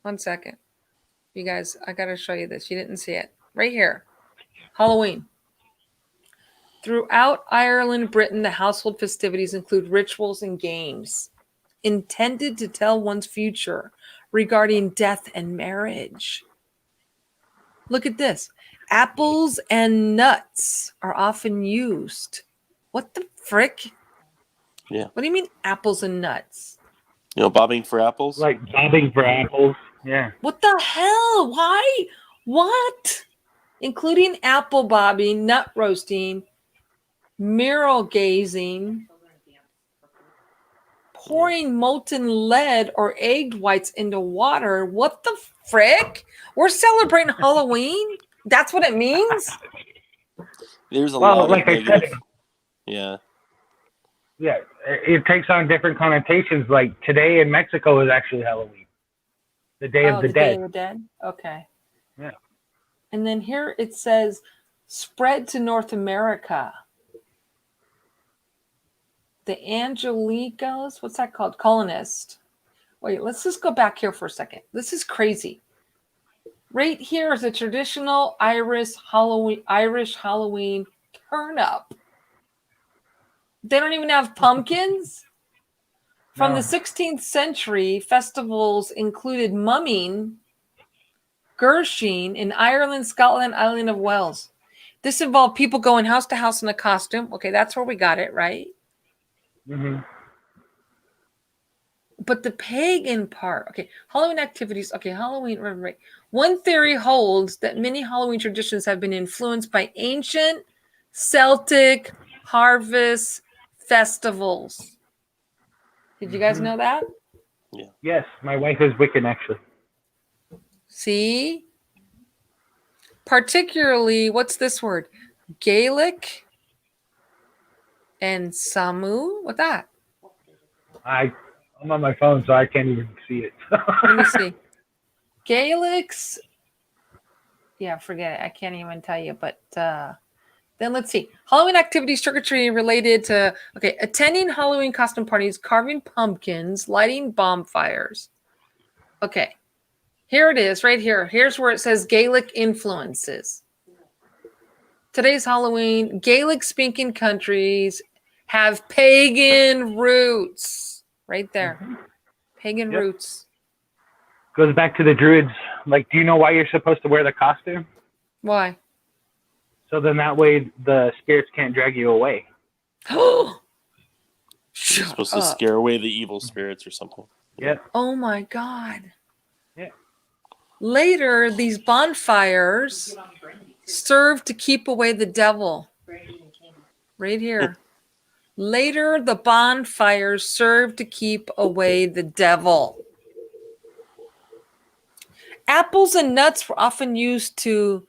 1 second. You guys, I got to show you this. You didn't see it. Right here. Halloween. Throughout Ireland and Britain, the household festivities include rituals and games intended to tell one's future regarding death and marriage. Look at this. Apples and nuts are often used. What the frick? Yeah. What do you mean apples and nuts? Bobbing for apples? like bobbing for apples. Yeah. What the hell? Why? What? Including apple bobbing, nut roasting, mural gazing, pouring molten lead or egg whites into water. What the frick? We're celebrating Halloween? That's what it means? There's a lot like of I said, negative. Yeah. yeah, it takes on different connotations. Like today in Mexico is actually Halloween, the Day of the Day Dead. of the Dead? Okay. Yeah. And then here it says, spread to North America. The Angelicos, what's that called? Colonist. Wait, let's just go back here for a second. This is crazy. Right here is a traditional Irish Halloween turn up. They don't even have pumpkins. From No. the 16th century, festivals included mumming, Gershing in Ireland, Scotland, island of Wales. This involved people going house to house in a costume. Okay, that's where we got it, right? Mm-hmm. But the pagan part, okay, Halloween activities, okay, Halloween, right. One theory holds that many Halloween traditions have been influenced by ancient Celtic harvest festivals. Did you guys know that? Yes, my wife is Wiccan, actually. See? Particularly, what's this word? Gaelic and Samu? What that? I'm on my phone, so I can't even see it. Let me see. Gaelic's, yeah, forget it. I can't even tell you. But then let's see. Halloween activities, trick-or-treating related to, okay, attending Halloween costume parties, carving pumpkins, lighting bonfires. Okay. Here it is, right here. Here's where it says Gaelic influences. Today's Halloween, Gaelic-speaking countries have pagan roots. Right there. Pagan Yep. roots. Goes back to the Druids. Like, do you know why you're supposed to wear the costume? Why? So then that way the spirits can't drag you away. You're Shut supposed up. to scare away the evil spirits or something. Yep. Oh my God. Yeah. Later, these bonfires served to keep away the devil. Right here. Later, the bonfires served to keep away the devil. Apples and nuts were often used to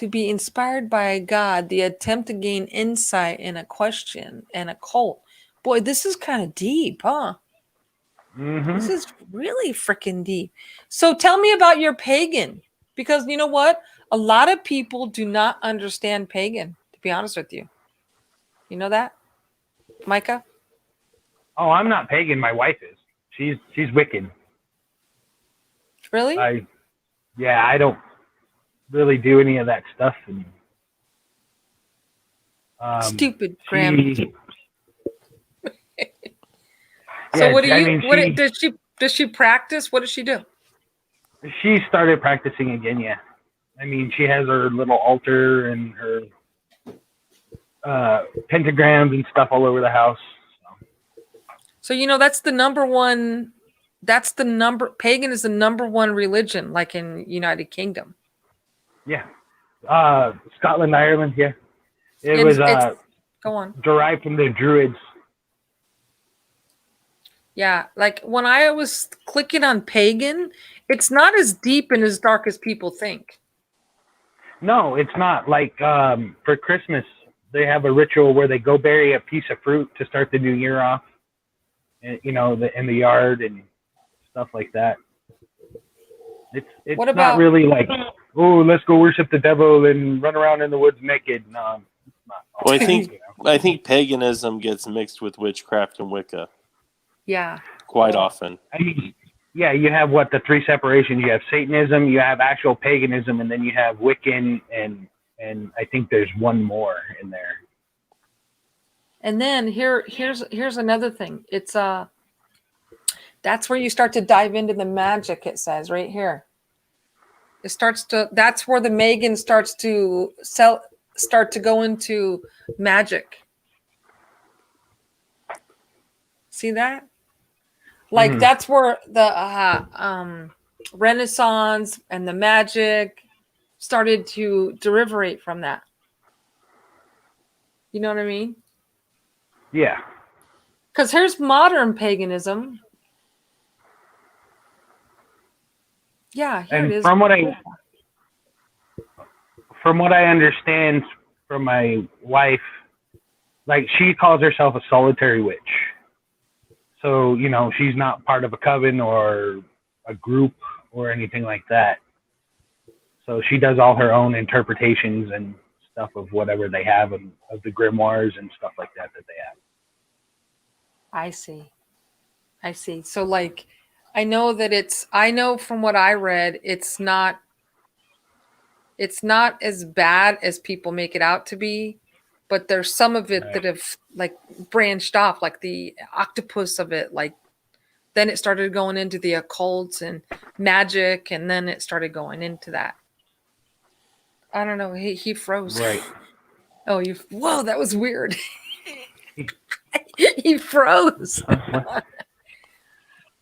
be inspired by God, the attempt to gain insight in a question and a cult. Boy, this is kind of deep, huh? Mm-hmm. This is really freaking deep. So tell me about your pagan, because you know what? A lot of people do not understand pagan, to be honest with you. You know that, Micah? Oh, I'm not pagan. My wife is. She's Wiccan. Really? I don't really do any of that stuff. And, Stupid Graham. she- So Yeah, what do you? I mean, Does she practice? What does she do? she started practicing again. Yeah, I mean, she has her little altar and her pentagrams and stuff all over the house. So you know that's the number one. That's the number. Pagan is the number one religion, like in United Kingdom. Yeah, Scotland, Ireland. Yeah, it And was go on. derived from the Druids. Yeah, like when I was clicking on pagan, it's not as deep and as dark as people think. No, it's not. Like for Christmas, they have a ritual where they go bury a piece of fruit to start the new year off, and, in the yard and stuff like that. It's What not about- really like, oh, let's go worship the devil and run around in the woods naked. No, it's not. Well, I think paganism gets mixed with witchcraft and Wicca Yeah. quite often. I mean, yeah, you have the three separations. You have Satanism, you have actual paganism, and then you have Wiccan, and I think there's one more in there. And then here's another thing. It's that's where you start to dive into the magic, it says right here. That's where the Megan starts to start to go into magic. See that? Like that's where the Renaissance and the magic started to derive from that. You know what I mean? Yeah. Because here's modern paganism. Yeah, here And it is. from what I understand from my wife, like she calls herself a solitary witch. So, she's not part of a coven or a group or anything like that. So she does all her own interpretations and stuff of whatever they have of the grimoires and stuff like that they have. I see. So like, I know from what I read, it's not as bad as people make it out to be, but there's some of it that have like branched off, like the octopus of it. Like then it started going into the occult and magic, and then it started going into that. I don't know. He froze. Right. Oh, whoa, that was weird. He froze.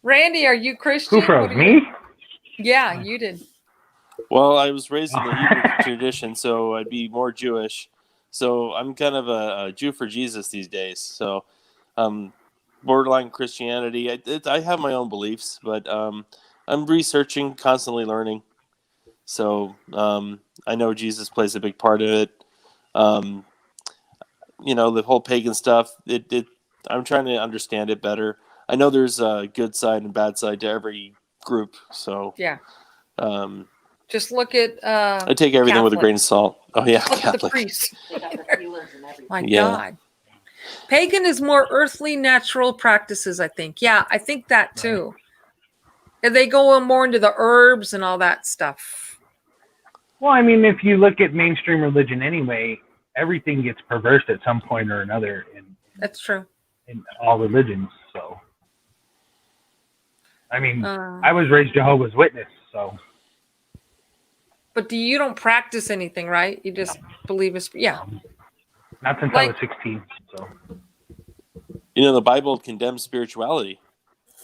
Randy, are you Christian? Who froze? What are Me? you- Yeah, you did. Well, I was raised in the Hebrew tradition, so I'd be more Jewish. So I'm kind of a Jew for Jesus these days. So borderline Christianity. I have my own beliefs, but I'm researching, constantly learning. So I know Jesus plays a big part of it. The whole pagan stuff. I'm trying to understand it better. I know there's a good side and bad side to every group. So Yeah. um, Just look at I take everything with a grain of salt. Oh yeah, look at the Catholic. priests. My Yeah. God. Pagan is more earthly, natural practices, I think. Yeah, I think that too. And they go more into the herbs and all that stuff. Well, I mean, if you look at mainstream religion anyway, everything gets perverse at some point or another That's true. in all religions. So, I mean, I was raised Jehovah's Witness, so. But you don't practice anything, right? You just believe it's yeah. Not since I was 16. So. The Bible condemns spirituality.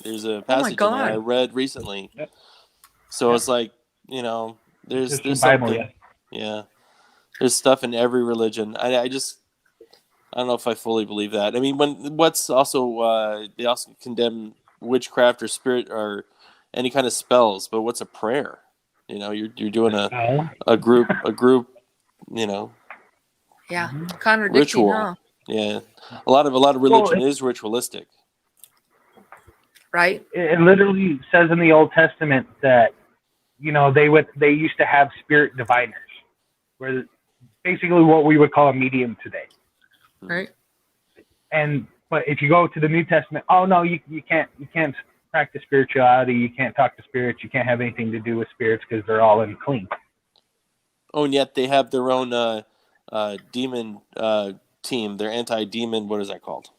There's a passage in there I read recently. Yep. So it's like, there's Bible, something. Yeah. There's stuff in every religion. I don't know if I fully believe that. I mean, what's also they also condemn witchcraft or spirit or any kind of spells, but what's a prayer? You're doing a group, Yeah, contradicting, ritual. huh? Yeah, a lot of religion is ritualistic. Right. It literally says in the Old Testament that they used to have spirit diviners, where basically what we would call a medium today. Right. But if you go to the New Testament, oh no, you can't practice spirituality. You can't talk to spirits. You can't have anything to do with spirits because they're all unclean. Oh, and yet they have their own demon team. Their anti-demon. What is that called?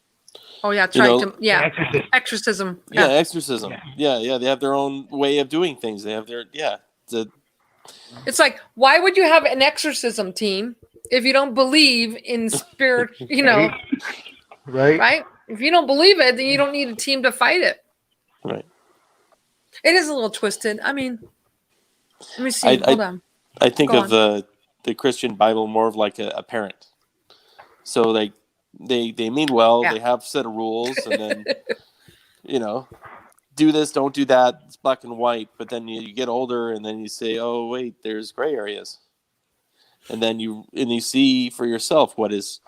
Oh yeah, that's right. Exorcism. Yeah, exorcism. Yeah. They have their own way of doing things. They have their It's like, why would you have an exorcism team if you don't believe in spirit? Right. Right? If you don't believe it, then you don't need a team to fight it. Right. It is a little twisted. I mean, let me see. Hold on. I think of the Christian Bible more of like a parent. So they mean well. Yeah. They have a set of rules, and then do this, don't do that. It's black and white. But then you get older, and then you say, oh wait, there's gray areas, and then you see for yourself what is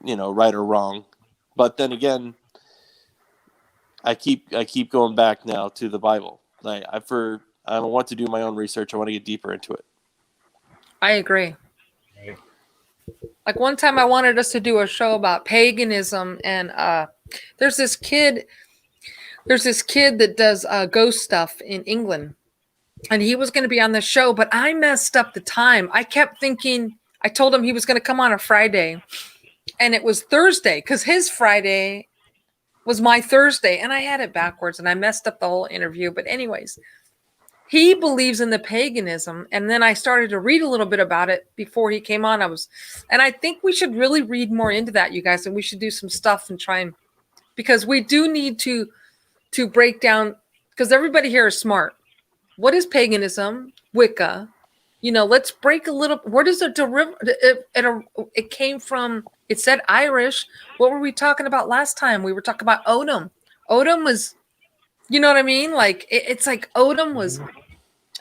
right or wrong. But then again, I keep going back now to the Bible. I want to do my own research. I want to get deeper into it. I agree. Like one time I wanted us to do a show about paganism, and there's this kid that does ghost stuff in England, and he was going to be on the show, but I messed up the time. I kept thinking, I told him he was going to come on a Friday, and it was Thursday because his Friday was my Thursday, and I had it backwards, and I messed up the whole interview. But anyways, he believes in the paganism, and then I started to read a little bit about it before he came on. And I think we should really read more into that, you guys, and we should do some stuff and try and, because we do need to break down, because everybody here is smart. What is paganism? Wicca? Let's break a little. Where does it derive? It came from. It said Irish. What were we talking about last time? We were talking about Odin. Odin was, you know what I mean? Like it's like Odin was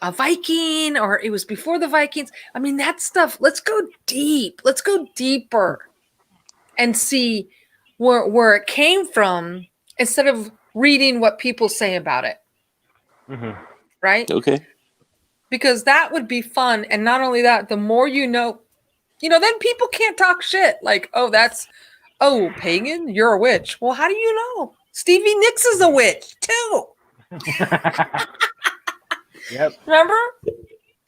a Viking, or it was before the Vikings. I mean, that stuff. Let's go deep. Let's go deeper and see where it came from instead of reading what people say about it. Mm-hmm. Right? Okay. Because that would be fun. And not only that, the more then people can't talk shit. Like, pagan, you're a witch. Well, how do you know? Stevie Nicks is a witch too. Yep. Remember?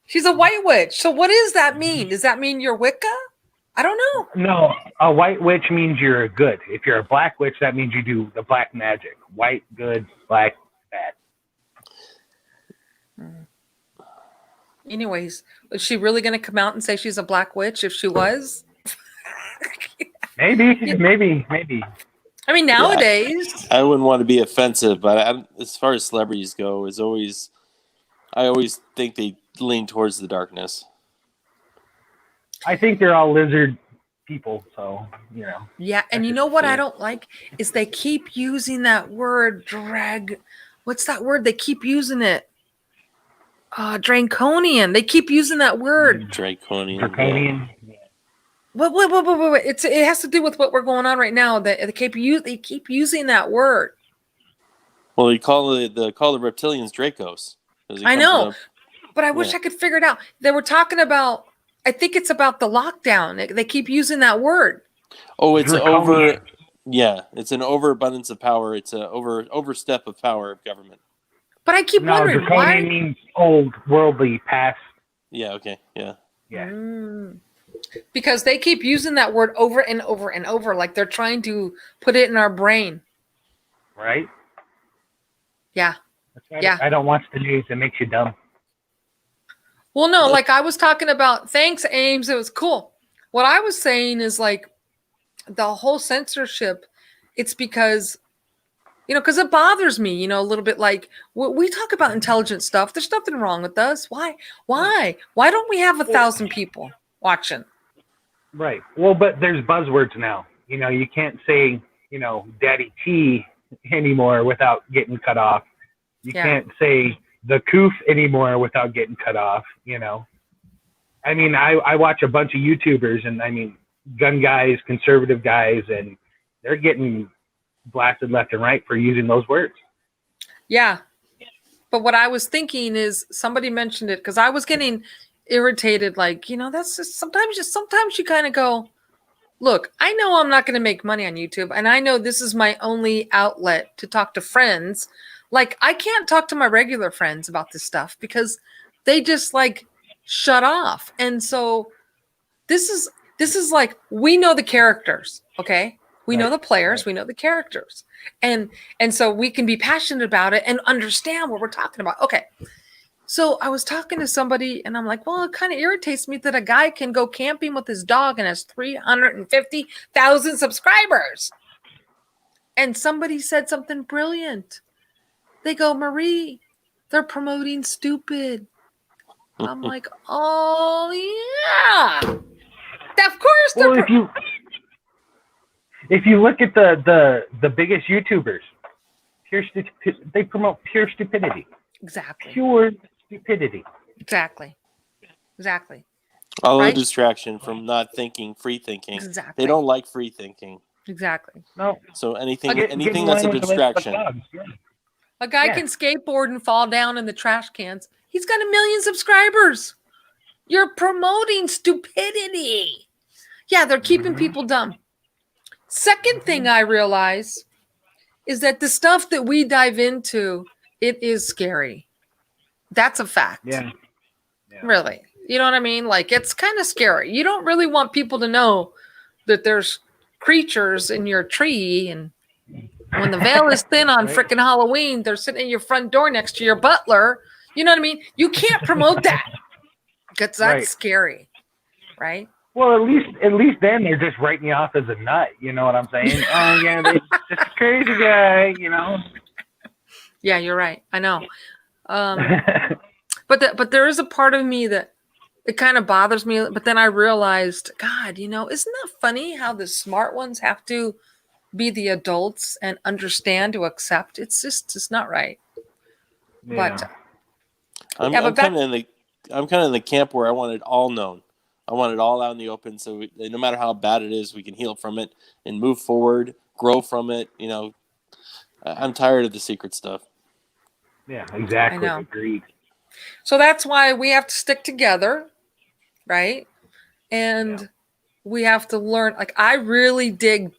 She's a white witch. So what does that mean? Does that mean you're Wicca? I don't know. No, a white witch means you're good. If you're a black witch, that means you do the black magic. White, good, black, bad. Anyways, was she really going to come out and say she's a black witch if she was? Maybe. I mean, nowadays. I wouldn't want to be offensive, but as far as celebrities go, I always think they lean towards the darkness. I think they're all lizard people, so Yeah, and you know what I don't like is they keep using that word what's that word? They keep using it. Draconian. They keep using that word. Draconian. Yeah. Wait. It has to do with what we're going on right now. They keep using that word. Well, they call the reptilians Dracos. I know, but I wish I could figure it out. They were talking about. I think it's about the lockdown. They keep using that word. Oh, it's over. Yeah, it's an overabundance of power. It's an overstep of power of government. But I keep wondering draconian means old, worldly, past. Yeah. Okay. Yeah. Yeah. Because they keep using that word over and over and over, like they're trying to put it in our brain. Right. Yeah. Yeah. I don't watch the news. It makes you dumb. Well, no, like I was talking about, thanks, Ames. It was cool. What I was saying is like the whole censorship, it's because, because it bothers me, a little bit like we talk about intelligent stuff. There's nothing wrong with us. Why? Why don't we have 1,000 people watching? Right. Well, but there's buzzwords now. You can't say, Daddy T anymore without getting cut off. You can't say the coof anymore without getting cut off, I mean, I watch a bunch of YouTubers and I mean, gun guys, conservative guys, and they're getting blasted left and right for using those words. Yeah. But what I was thinking is somebody mentioned it because I was getting irritated. Like, that's just sometimes you kind of go, look, I know I'm not going to make money on YouTube. And I know this is my only outlet to talk to friends. Like, I can't talk to my regular friends about this stuff because they just like shut off. And so this is like, we know the characters. Okay. We know the players, we know the characters. And so we can be passionate about it and understand what we're talking about. Okay. So I was talking to somebody and I'm like, well, it kind of irritates me that a guy can go camping with his dog and has 350,000 subscribers. And somebody said something brilliant. They go, Marie, they're promoting stupid. I'm like, oh yeah. Of course they're if you look at the biggest YouTubers, they promote pure stupidity. Exactly. Pure stupidity. Exactly. All the distraction from not thinking, free thinking. Exactly. They don't like free thinking. Exactly. No. So anything that's a distraction. A guy can skateboard and fall down in the trash cans. He's got 1 million subscribers. You're promoting stupidity. Yeah, they're keeping people dumb. Second thing I realize is that the stuff that we dive into, it is scary. That's a fact. Yeah. Really. You know what I mean? Like, it's kind of scary. You don't really want people to know that there's creatures in your tree, and when the veil is thin on freaking Halloween, they're sitting at your front door next to your butler. You know what I mean? You can't promote that because that's scary, right? Well, at least then they're just writing you off as a nut. You know what I'm saying? Oh yeah, they're just a crazy guy. Yeah, you're right. I know. But there is a part of me that it kind of bothers me. But then I realized, God, isn't that funny how the smart ones have to be the adults and understand to accept? It's not right. Yeah. But I'm kind of in the camp where I want it all known. I want it all out in the open, so no matter how bad it is, we can heal from it and move forward, grow from it. I'm tired of the secret stuff. Yeah, exactly. I know. Agreed. So that's why we have to stick together, right? And we have to learn. Like, I really dig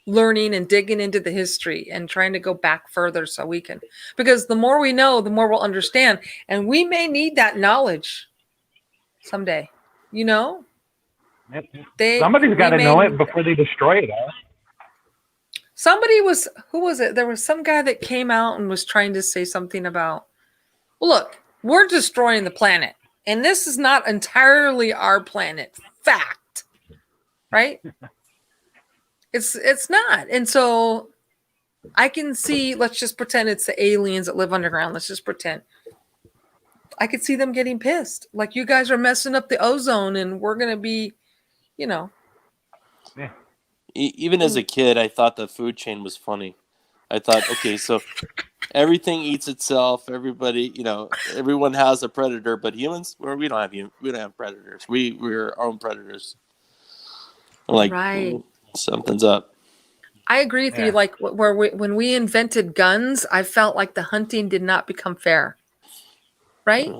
learning and digging into the history and trying to go back further so we can, because the more we know, the more we'll understand. And we may need that knowledge someday, Yep. Somebody's got to know it before they destroy it all. Who was it? There was some guy that came out and was trying to say something about, well, look, we're destroying the planet. And this is not entirely our planet. Fact. Right? It's not. And so I can see, let's just pretend it's the aliens that live underground. Let's just pretend. I could see them getting pissed. Like, you guys are messing up the ozone and we're going to be, you know. Yeah. Even as a kid, I thought the food chain was funny. I thought, okay, so everything eats itself. Everybody, everyone has a predator, but humans, we don't have predators. We're our own predators. I'm like, right. Something's up. I agree with you. Like, when we invented guns, I felt like the hunting did not become fair. Right?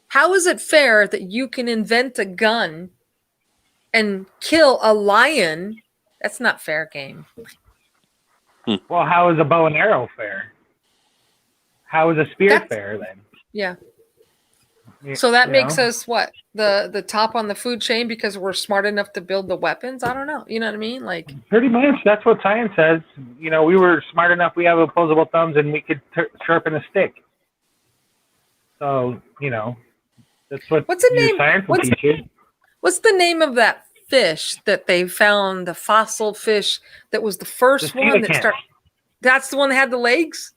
How is it fair that you can invent a gun and kill a lion? That's not fair game. Well, how is a bow and arrow fair? How is a spear fair then? Yeah. So that makes us what? The top on the food chain because we're smart enough to build the weapons? I don't know. You know what I mean? Like, pretty much. That's what science says. We were smart enough. We have opposable thumbs and we could sharpen a stick. So, that's what what's the name? Science will teach you. What's the name of that fish that they found, the fossil fish that was the first one that started? That's the one that had the legs?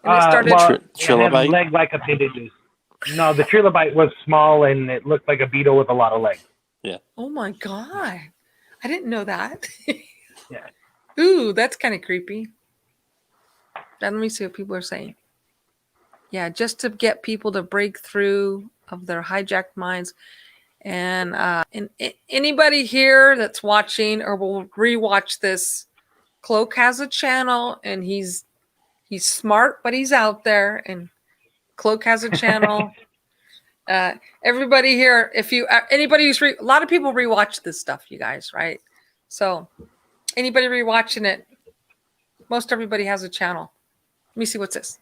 And it started trilobite? Leg-like appendages. No, the trilobite was small and it looked like a beetle with a lot of legs. Yeah. Oh my God. I didn't know that. Yeah. Ooh, that's kind of creepy. Let me see what people are saying. Yeah, just to get people to break through of their hijacked minds. And anybody here that's watching or will rewatch this, Cloak has a channel and he's smart, but he's out there. And Cloak has a channel. Everybody here, anybody who's a lot of people rewatch this stuff, you guys, right? So anybody rewatching it, most everybody has a channel. Let me see what's this.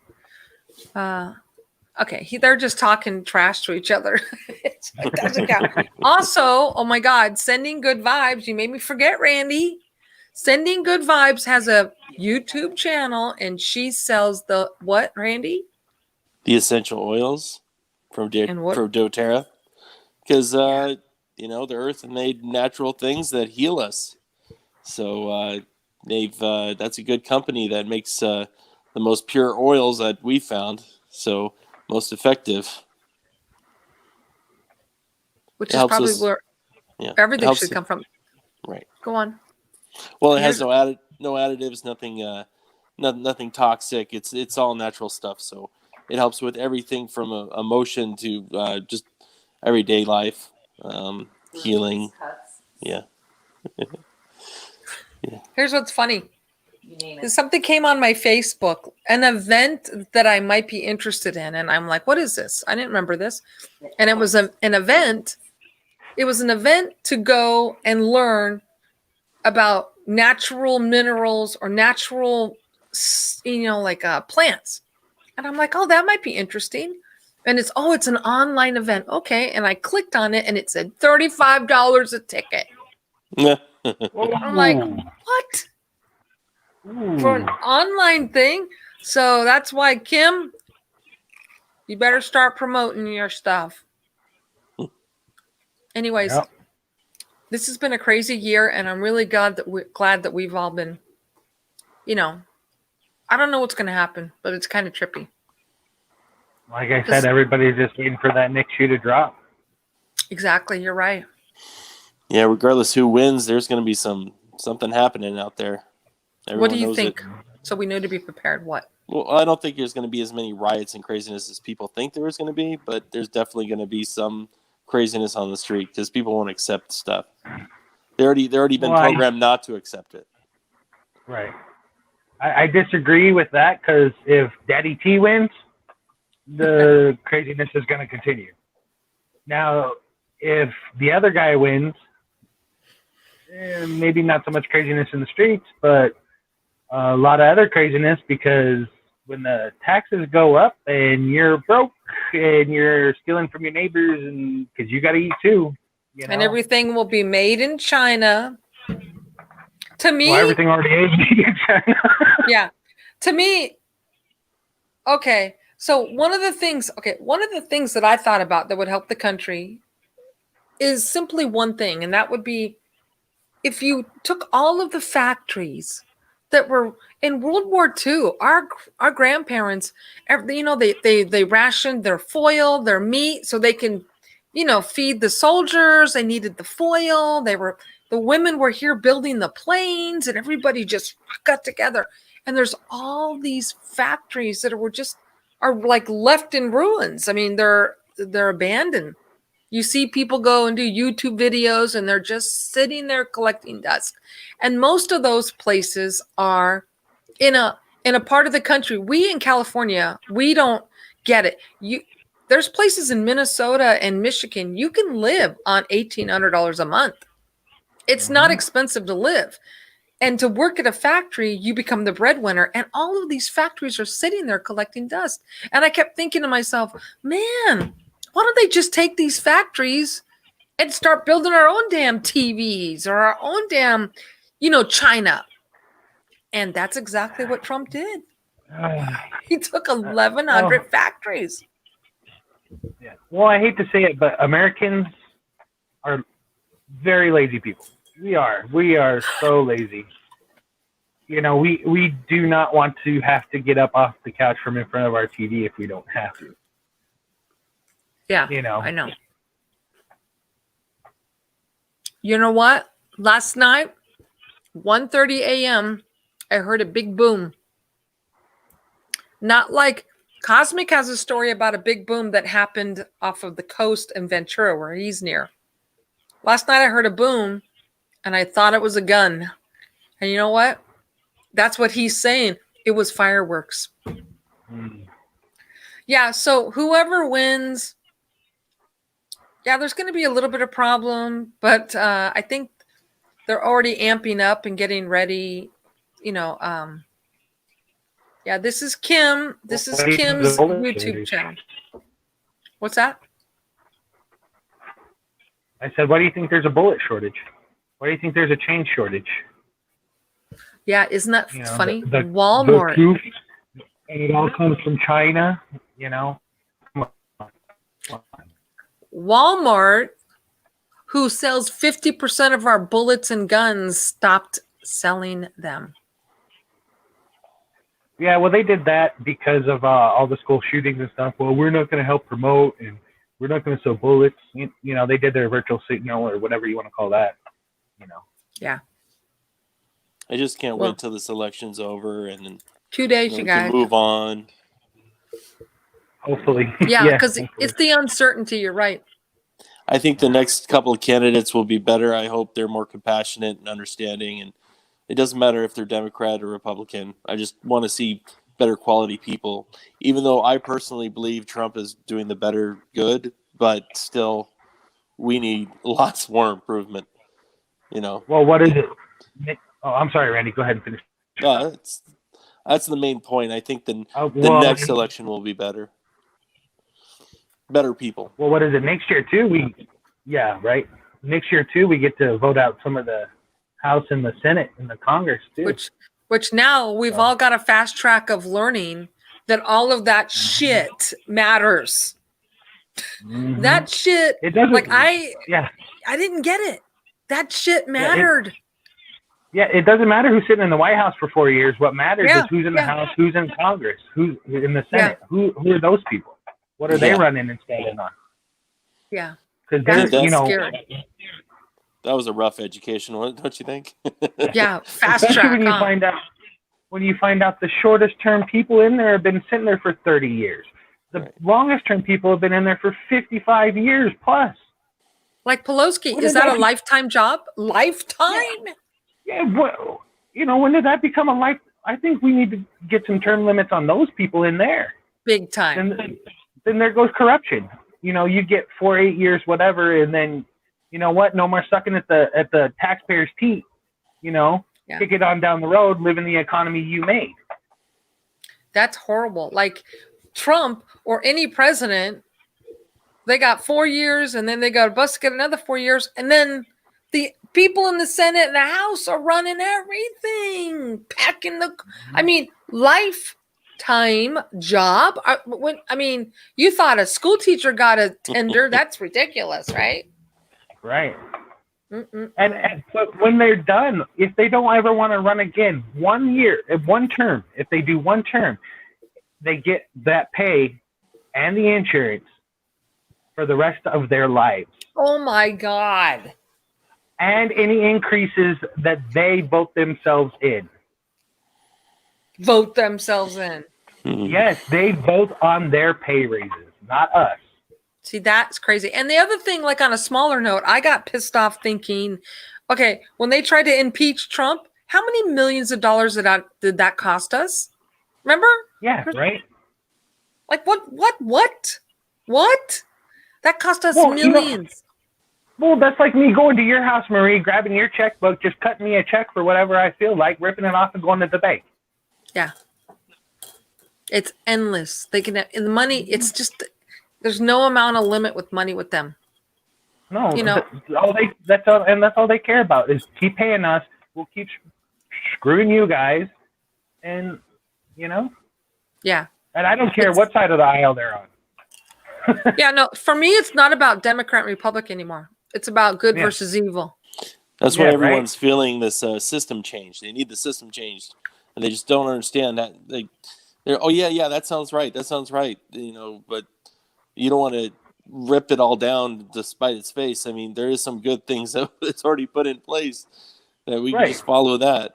Okay, they're just talking trash to each other. It doesn't count. Also, oh my God, Sending Good Vibes. You made me forget, Randy. Sending Good Vibes has a YouTube channel, and she sells the what, Randy? The essential oils from doTERRA. Because, the earth made natural things that heal us. So that's a good company that makes the most pure oils that we found. So most effective. Which is probably where everything should come from. Right. Go on. Well, it has no additives, nothing toxic. It's all natural stuff. So it helps with everything from emotion to just everyday life, healing. Yeah. Yeah. Here's what's funny. Something came on my Facebook, an event that I might be interested in. And I'm like, what is this? I didn't remember this. And it was an event. It was an event to go and learn about natural minerals or natural, plants. And I'm like, oh, that might be interesting. And it's an online event. Okay. And I clicked on it and it said $35 a ticket. I'm like, what? For an online thing? So that's why, Kim, you better start promoting your stuff. Anyways, This has been a crazy year, and I'm really glad that we've all been, I don't know what's going to happen, but it's kind of trippy. Like I said, everybody's just waiting for that next shoe to drop. Exactly. You're right. Yeah, regardless who wins, there's going to be something happening out there. Everyone what do you think? So we know to be prepared. What? Well, I don't think there's going to be as many riots and craziness as people think there is going to be, but there's definitely going to be some craziness on the street because people won't accept stuff. They're already been programmed not to accept it. Right. I disagree with that because if Daddy T wins, the craziness is going to continue. Now, if the other guy wins, maybe not so much craziness in the streets, but a lot of other craziness because when the taxes go up and you're broke and you're stealing from your neighbors and because you got to eat too. And everything will be made in China. To me, everything already is made in China. Yeah. To me, okay, So one of the things that I thought about that would help the country is simply one thing, and that would be if you took all of the factories that were in World War II, our grandparents, they rationed their foil, their meat, so they can, feed the soldiers. They needed the foil. The women were here building the planes, and everybody just got together. And there's all these factories that are like left in ruins. I mean, they're abandoned. You see people go and do YouTube videos and they're just sitting there collecting dust. And most of those places are in a part of the country. We in California, we don't get it. There's places in Minnesota and Michigan, you can live on $1,800 a month. It's not expensive to live. And to work at a factory, you become the breadwinner. And all of these factories are sitting there collecting dust. And I kept thinking to myself, man, why don't they just take these factories and start building our own damn TVs or our own damn, China? And that's exactly what Trump did. He took 1,100 factories. Yeah. Well, I hate to say it, but Americans are very lazy people. We are so lazy. We do not want to have to get up off the couch from in front of our TV if we don't have to. Yeah, I know. You know what? Last night, 1:30 a.m., I heard a big boom. Not like Cosmic has a story about a big boom that happened off of the coast in Ventura, where he's near. Last night, I heard a boom, and I thought it was a gun. And you know what? That's what he's saying. It was fireworks. Yeah, so whoever wins... Yeah, there's going to be a little bit of problem, but I think they're already amping up and getting ready. Yeah, this is Kim. This is Kim's YouTube channel. What's that? I said, why do you think there's a bullet shortage? Why do you think there's a chain shortage? Yeah, isn't that funny? The Walmart. proof, and it all comes from China, Walmart, who sells 50% of our bullets and guns, stopped selling them. Yeah, well, they did that because of all the school shootings and stuff. Well, we're not going to help promote, and we're not going to sell bullets. They did their virtual signal or whatever you want to call that. Yeah. I just can't wait till this election's over and then 2 days, you guys. can move on. Hopefully. Yeah, because it's the uncertainty. You're right. I think the next couple of candidates will be better. I hope they're more compassionate and understanding. And it doesn't matter if they're Democrat or Republican. I just want to see better quality people, even though I personally believe Trump is doing the better good, but still we need lots more improvement, Well, what is it? Oh, I'm sorry, Randy. Go ahead and finish. That's the main point. I think the next election will be better. Better people. Well, what is it? Next year, too, right? Next year, too, we get to vote out some of the House and the Senate and the Congress, too. Which now we've all got a fast track of learning that all of that shit matters. Mm-hmm. That shit, it doesn't, I didn't get it. That shit mattered. It doesn't matter who's sitting in the White House for 4 years. What matters is who's in the House, who's in Congress, who's in the Senate. Who are those people? What are they running and standing on? Yeah. Because that's scary. That was a rough education, don't you think? Yeah, fast track. When you find out the shortest term people in there have been sitting there for 30 years. The longest term people have been in there for 55 years plus. Like Pelosi, is that a lifetime job? Lifetime? Yeah, well, when did that become a life? I think we need to get some term limits on those people in there. Big time. Then there goes corruption. You get 4, 8 years, whatever, and then you know what? No more sucking at the taxpayers' teeth. Kick it on down the road, live in the economy you made. That's horrible. Like Trump or any president, they got 4 years, and then they got a bus to get another 4 years, and then the people in the Senate and the House are running everything, packing the. I mean, life time job. You thought a school teacher got a tender. That's ridiculous, right? Right. Mm-mm. And but when they're done, if they don't ever want to run again, 1 year, one term, if they do one term, they get that pay and the insurance for the rest of their lives. Oh my God. And any increases that they vote themselves in. Vote themselves in. Yes, they vote on their pay raises, not us. See, that's crazy. And the other thing, like on a smaller note, I got pissed off thinking, okay, when they tried to impeach Trump, how many millions of dollars did that cost us? Remember? Yeah, right? Like what? That cost us Well, millions. Well, that's like me going to your house, Marie, grabbing your checkbook, just cutting me a check for whatever I feel like, ripping it off and going to the bank. Yeah. It's endless. They can the money, it's just there's no amount of limit with money with them. No, that's all they care about is keep paying us. We'll keep screwing you guys, and Yeah. And I don't care what side of the aisle they're on. Yeah, no, for me, it's not about Democrat and Republican anymore. It's about good versus evil. That's why everyone's feeling this system change. They need the system changed, and they just don't understand that. They're that sounds right. That sounds right. But you don't want to rip it all down despite its face. I mean, there is some good things that it's already put in place that we can just follow that.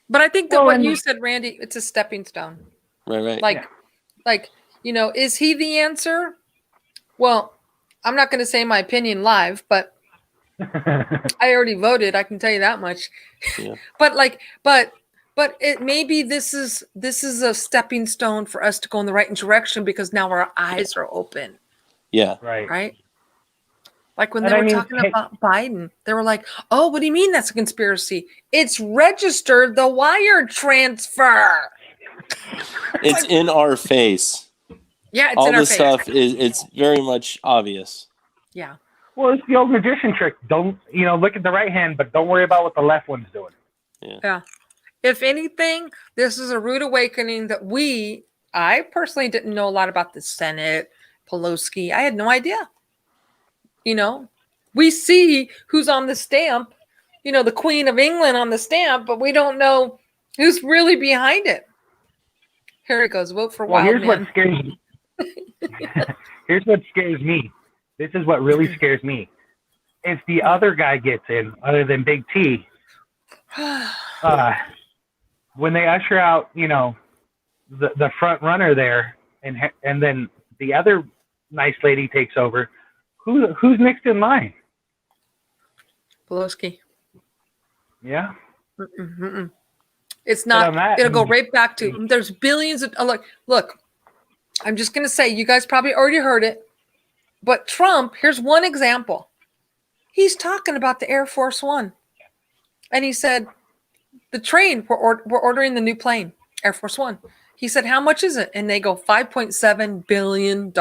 But I think that what you said, Randy, it's a stepping stone. Right. Like, is he the answer? Well, I'm not going to say my opinion live, but I already voted. I can tell you that much. Yeah. but it maybe this is a stepping stone for us to go in the right direction because now our eyes are open. Yeah. Right. Like when they were talking about Biden, they were like, "Oh, what do you mean that's a conspiracy? It's registered the wire transfer." It's in our face. Yeah, it's all in our this face. Stuff it's very much obvious. Yeah. Well, it's the old magician trick. Don't look at the right hand, but don't worry about what the left one's doing. Yeah. If anything, this is a rude awakening that I personally didn't know a lot about the Senate, Pelosi. I had no idea. We see who's on the stamp, the Queen of England on the stamp, but we don't know who's really behind it. Here it goes. Vote for Wild here's Man. What scares me. Here's what scares me. This is what really scares me. If the other guy gets in, other than Big T, when they usher out, the front runner there, and then the other nice lady takes over, who's next in line? Pelosi. Yeah. It's not. It'll go right back to. There's billions of. Look. I'm just going to say, you guys probably already heard it, but Trump. Here's one example. He's talking about the Air Force One, and he said, "The train. We're ordering the new plane, Air Force One." He said, "How much is it?" And they go $5.7 billion.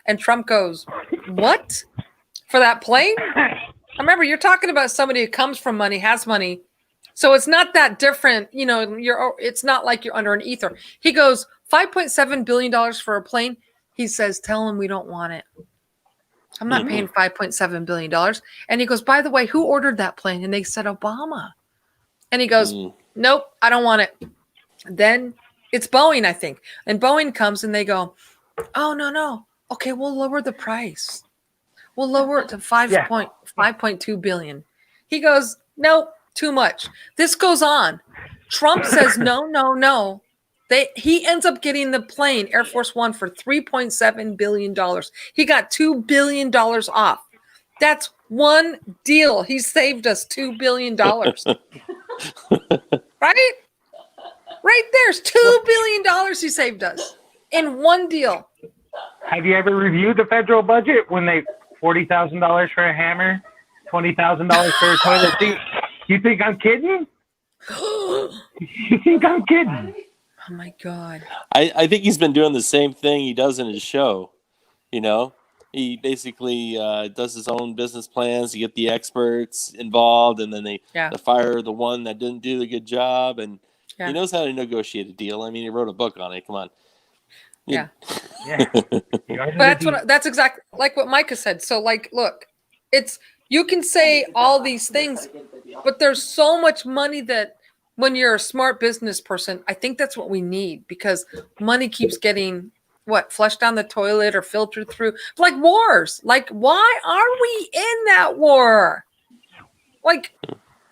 And Trump goes, "What? For that plane?" Remember, you're talking about somebody who comes from money, has money. So it's not that different. It's not like you're under an ether. He goes, $5.7 billion for a plane. He says, "Tell him we don't want it. I'm not paying $5.7 billion. And he goes, "By the way, who ordered that plane?" And they said, "Obama." And he goes, "Nope, I don't want it." Then it's Boeing, I think. And Boeing comes and they go, "Oh, no. Okay, we'll lower the price. We'll lower it to 5.2 billion." He goes, "Nope, too much." This goes on. Trump says, no. He ends up getting the plane, Air Force One, for $3.7 billion. He got $2 billion off. That's one deal. He saved us $2 billion. Right? Right there's $2 billion he saved us in one deal. Have you ever reviewed the federal budget when they $40,000 for a hammer, $20,000 for a toilet seat? You think I'm kidding? You think I'm kidding? Oh my God. I think he's been doing the same thing he does in his show. He basically does his own business plans to get the experts involved, and then they fire the one that didn't do the good job. And Yeah. He knows how to negotiate a deal. I mean, he wrote a book on it. Come on. Yeah. Yeah. But that's exactly like what Micah said. So like, look, it's, you can say all these things, but there's so much money that when you're a smart business person, I think that's what we need, because money keeps getting flushed down the toilet or filtered through, like wars. Like, why are we in that war? Like,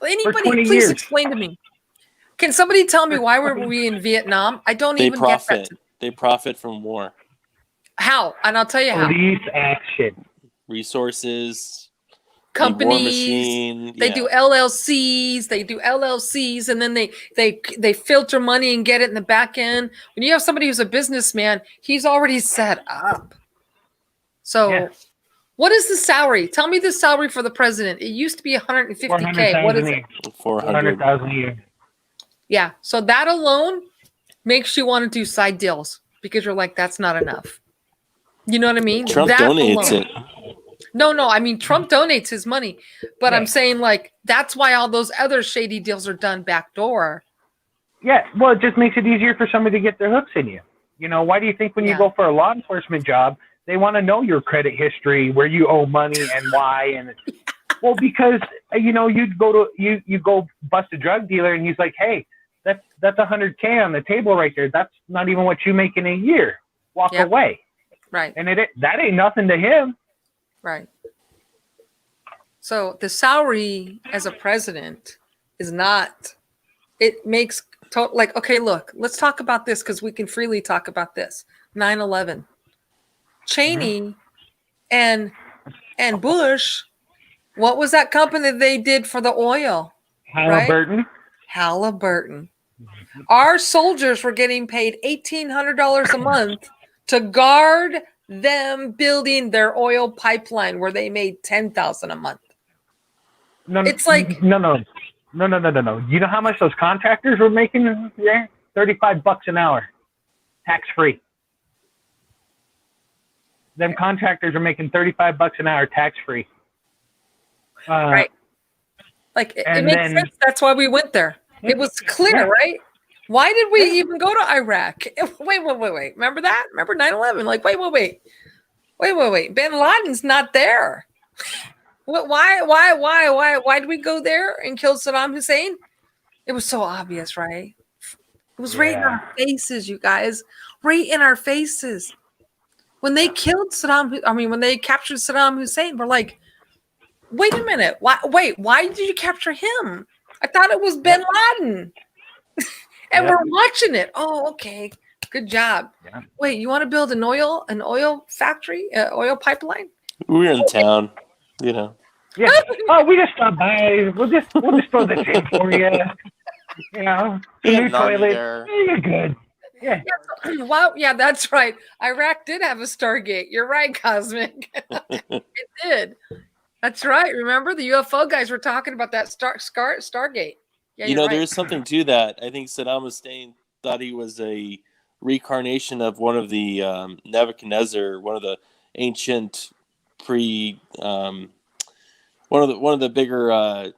anybody, 20 please years. explain to me. Can somebody tell me why were we in Vietnam? I don't They even get profit. that. They profit from war. How? And I'll tell you how. Police action. Resources. Companies, war machine. they do LLCs, and then they filter money and get it in the back end. When you have somebody who's a businessman, he's already set up. So Yeah. what is the salary? Tell me the salary for the president. It used to be 150K. What is it? 400,000 a year. Yeah. So that alone makes you want to do side deals, because you're like, that's not enough. You know what I mean? Trump that donates alone. it. No. I mean, Trump donates his money, but Yeah. I'm saying, like, that's why all those other shady deals are done backdoor. Yeah, well, it just makes it easier for somebody to get their hooks in you. You know, why do you think when you go for a law enforcement job, they want to know your credit history, where you owe money and why? And well, because you know, you go bust a drug dealer, and he's like, hey, that's $100K on the table right there. That's not even what you make in a year. Walk away. Right. And that ain't nothing to him. Right. So the salary as a president is not, it makes like, okay, look, let's talk about this, because we can freely talk about this. 9/11. Cheney and Bush, what was that company they did for the oil? Halliburton. Right? Halliburton. Our soldiers were getting paid $1,800 a month to guard them building their oil pipeline, where they made $10,000 a month. No, it's like no. You know how much those contractors were making there? $35 an hour, tax free. Them contractors are making $35 an hour, tax free. Right. Like it makes sense. That's why we went there. It was clear, right? Why did we even go to Iraq? Wait. Remember that? Remember 9/11? Like, wait. Bin Laden's not there. Why did we go there and kill Saddam Hussein? It was so obvious, right? It was right in our faces, you guys. Right in our faces. When they killed when they captured Saddam Hussein, we're like, wait a minute. Why did you capture him? I thought it was Bin Laden. And we're watching it. Oh, okay. Good job. Yeah. Wait, you want to build an oil factory, oil pipeline? We're in town, you know. Yeah. Oh, we just stopped by. We'll just throw this in for you. You know, new toilet. You're good. Yeah. Wow. Yeah, that's right. Iraq did have a Stargate. You're right, Cosmic. It did. That's right. Remember, the UFO guys were talking about that Stargate. Yeah, you know, there's something to that. I think Saddam Hussein thought he was a reincarnation of one of the Nebuchadnezzar, one of the ancient one of the bigger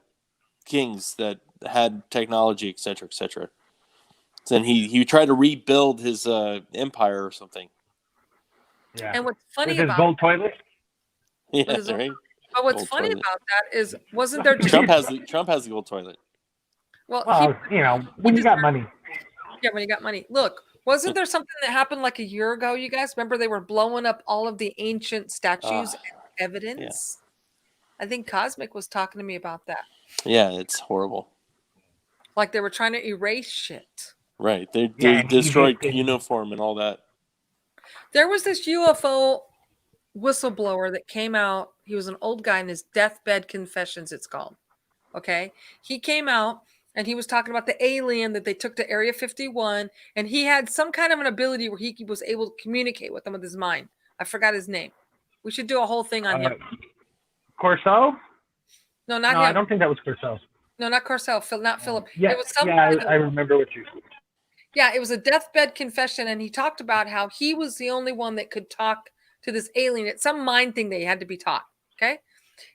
kings that had technology, etc., etc. And he tried to rebuild his empire or something. Yeah. And what's funny with his about gold toilet? Yeah, right. But what's gold funny toilet. about that is, wasn't there Trump has the gold toilet. Well, you know, when you got money. Yeah, when you got money. Look, wasn't there something that happened like a year ago, you guys? Remember they were blowing up all of the ancient statues and evidence? Yeah. I think Cosmic was talking to me about that. Yeah, it's horrible. Like they were trying to erase shit. Right. They destroyed uniform and all that. There was this UFO whistleblower that came out. He was an old guy in his deathbed confessions, it's called. Okay. He came out and he was talking about the alien that they took to Area 51. And he had some kind of an ability where he was able to communicate with them with his mind. I forgot his name. We should do a whole thing on him. Corso? No, not him. I don't think that was Corso. No, not Corso. Not Philip. Yeah, it was some I remember what you said. Yeah, it was a deathbed confession. And he talked about how he was the only one that could talk to this alien. It's some mind thing they had to be taught. Okay.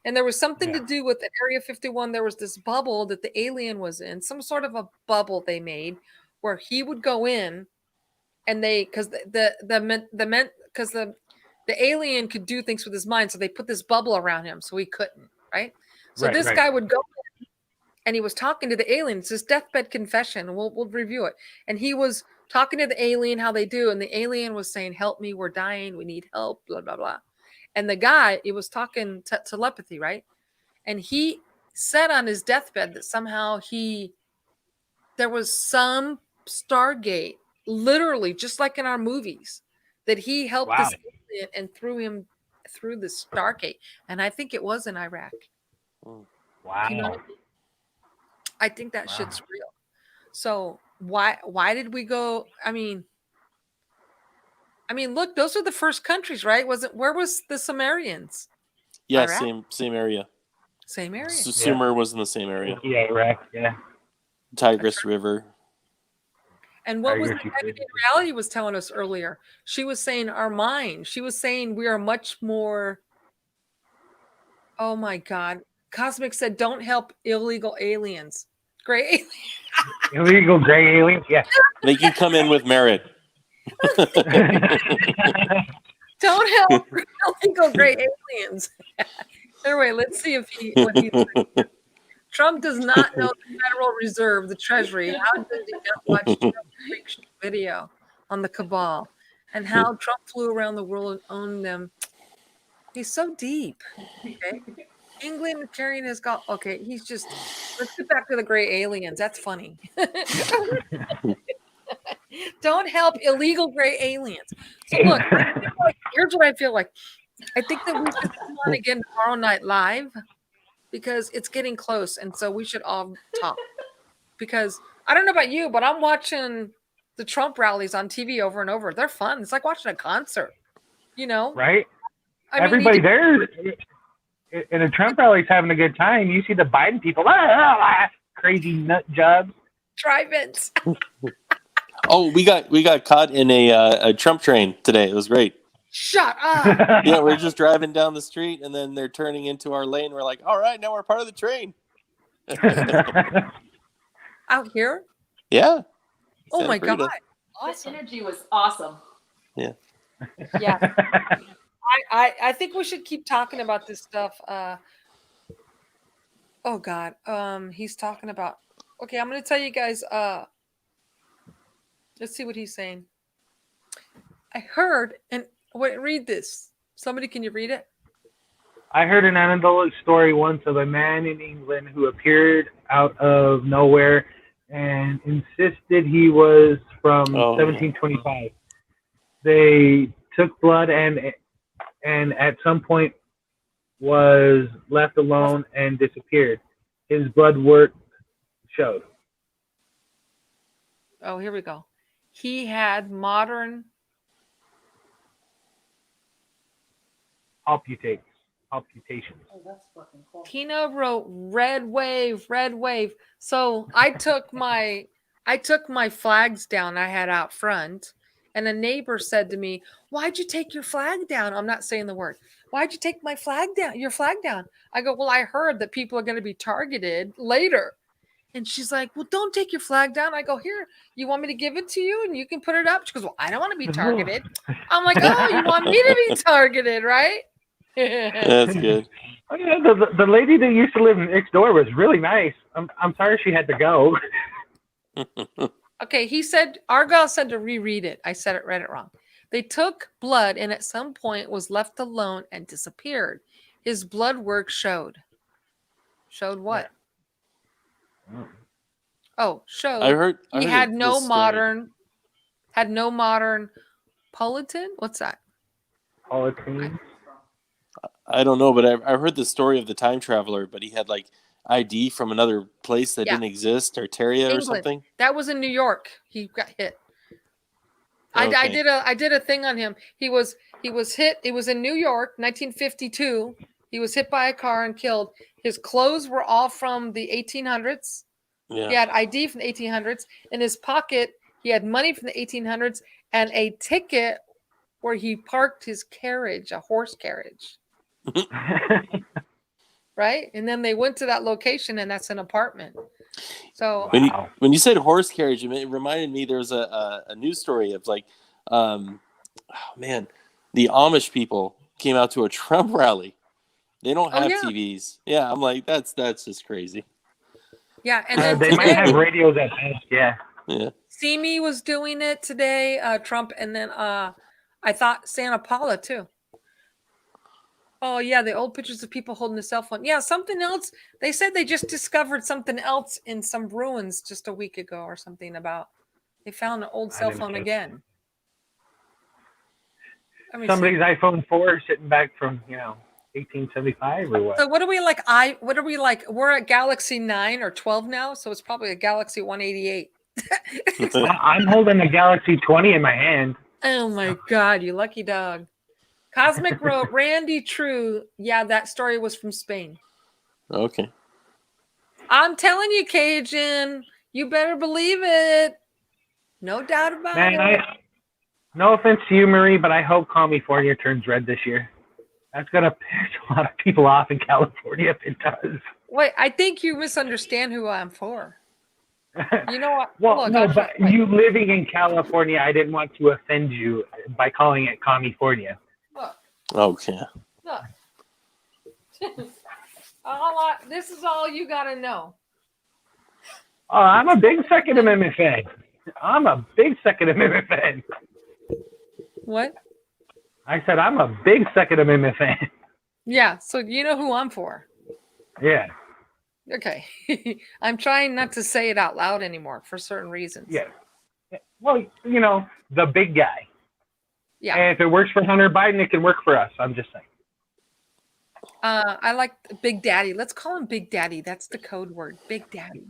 And there was something to do with Area 51. There was this bubble that the alien was in, some sort of a bubble they made where he would go in, and they because the alien could do things with his mind, so they put this bubble around him so he couldn't. Right. So Right, this right. guy would go in, and he was talking to the alien. It's his deathbed confession. We'll review it. And he was talking to the alien how they do, and the alien was saying, "Help me, we're dying, we need help." Blah blah blah. And the guy, he was talking telepathy, right? And he said on his deathbed that somehow there was some Stargate, literally just like in our movies, that he helped Wow. this alien and threw him through the Stargate. And I think it was in Iraq. Wow. You know, I think that Wow. shit's real. So why did we go? I mean, look, those are the first countries, right? Where was the Sumerians? Yeah, Iraq? same area. Same area. Sumer was in the same area. Yeah, Iraq. Yeah. Tigris River. And what was Tigris, the editing reality was telling us earlier? She was saying our mind. She was saying we are much more. Oh my God. Cosmic said, don't help illegal aliens. Great. Illegal gray aliens. Yeah. Oh They can come in with merit. Don't help illegal gray aliens. Anyway, let's see what he Trump does not know the Federal Reserve, the Treasury. How does he not watch Trump's video on the cabal and how Trump flew around the world and owned them? He's so deep. Okay. England carrying his golf. Okay, let's get back to the gray aliens. That's funny. Don't help illegal gray aliens. So look, here's what I feel like. I think that we should come on again tomorrow night live because it's getting close, and so we should all talk. Because I don't know about you, but I'm watching the Trump rallies on TV over and over. They're fun. It's like watching a concert, you know? Right? I mean, Everybody there in a Trump rally's having a good time. You see the Biden people, crazy nut jobs. Drive-ins. Oh, we got caught in a Trump train today. It was great. Shut up. Yeah, we're just driving down the street, and then they're turning into our lane. We're like, all right, now we're part of the train. Out here? Yeah. Oh Santa my Clarita. God. The Awesome. energy was awesome. Yeah. Yeah. I think we should keep talking about this stuff. Oh God. He's talking about. Okay, I'm gonna tell you guys. Let's see what he's saying. I heard and wait, read this. Somebody, can you read it? I heard an anecdotal story once of a man in England who appeared out of nowhere and insisted he was from 1725. They took blood and at some point was left alone and disappeared. His blood work showed. Oh, here we go. He had modern Opputations. Oh, that's fucking cool. Tina wrote red wave. So I took my flags down I had out front, and a neighbor said to me, "Why'd you take your flag down?" I'm not saying the word. "Why'd you take my flag down? Your flag down?" I go, "Well, I heard that people are going to be targeted later." And she's like, "Well, don't take your flag down." I go, "Here, you want me to give it to you and you can put it up?" She goes, "Well, I don't want to be targeted." I'm like, "Oh, you want me to be targeted, right?" That's good. Oh, yeah, the lady that used to live next door was really nice. I'm sorry she had to go. Okay, he said, Argyle said to reread it. I read it wrong. They took blood and at some point was left alone and disappeared. His blood work showed. Showed what? Oh, showed. I heard had no this story. modern Politan? What's that? Politan. I don't know, but I heard the story of the time traveler, but he had like ID from another place that didn't exist, or Terria or England. something. That was in New York. He got hit. I did a thing on him. He was hit. It was in New York, 1952. He was hit by a car and killed. His clothes were all from the 1800s. Yeah. He had ID from the 1800s. In his pocket, he had money from the 1800s and a ticket where he parked his carriage, a horse carriage. Right? And then they went to that location, and that's an apartment. So When you said horse carriage, it reminded me there was a news story of like, oh man, the Amish people came out to a Trump rally. They don't have TVs. Yeah, I'm like, that's just crazy. yeah, and then they might have radios at best. Yeah. Yeah. Simi was doing it today, Trump, and then I thought Santa Paula too. Oh yeah, the old pictures of people holding a cell phone. Yeah, something else. They said they just discovered something else in some ruins just a week ago or something about. They found an old cell phone again. Somebody's iPhone 4 sitting back from 1875 or what? So what are we like? What are we like? We're at Galaxy 9 or 12 now, so it's probably a Galaxy 188. I'm holding a Galaxy 20 in my hand. Oh my God, you lucky dog. Cosmic wrote, Randy True. Yeah, that story was from Spain. Okay. I'm telling you, Cajun, you better believe it. No doubt about it. No offense to you, Marie, but I hope California turns red this year. That's going to piss a lot of people off in California if it does. Wait, I think you misunderstand who I'm for. You know what? Well, no, but you living in California, I didn't want to offend you by calling it California. Look. Okay. Look. This is all you got to know. Oh, I'm a big Second Amendment fan. What? I said I'm a big Second Amendment fan. Yeah, so you know who I'm for. Yeah. Okay. I'm trying not to say it out loud anymore for certain reasons. Yeah. Well, the big guy. Yeah. And if it works for Hunter Biden, it can work for us. I'm just saying. I like Big Daddy. Let's call him Big Daddy. That's the code word. Big Daddy.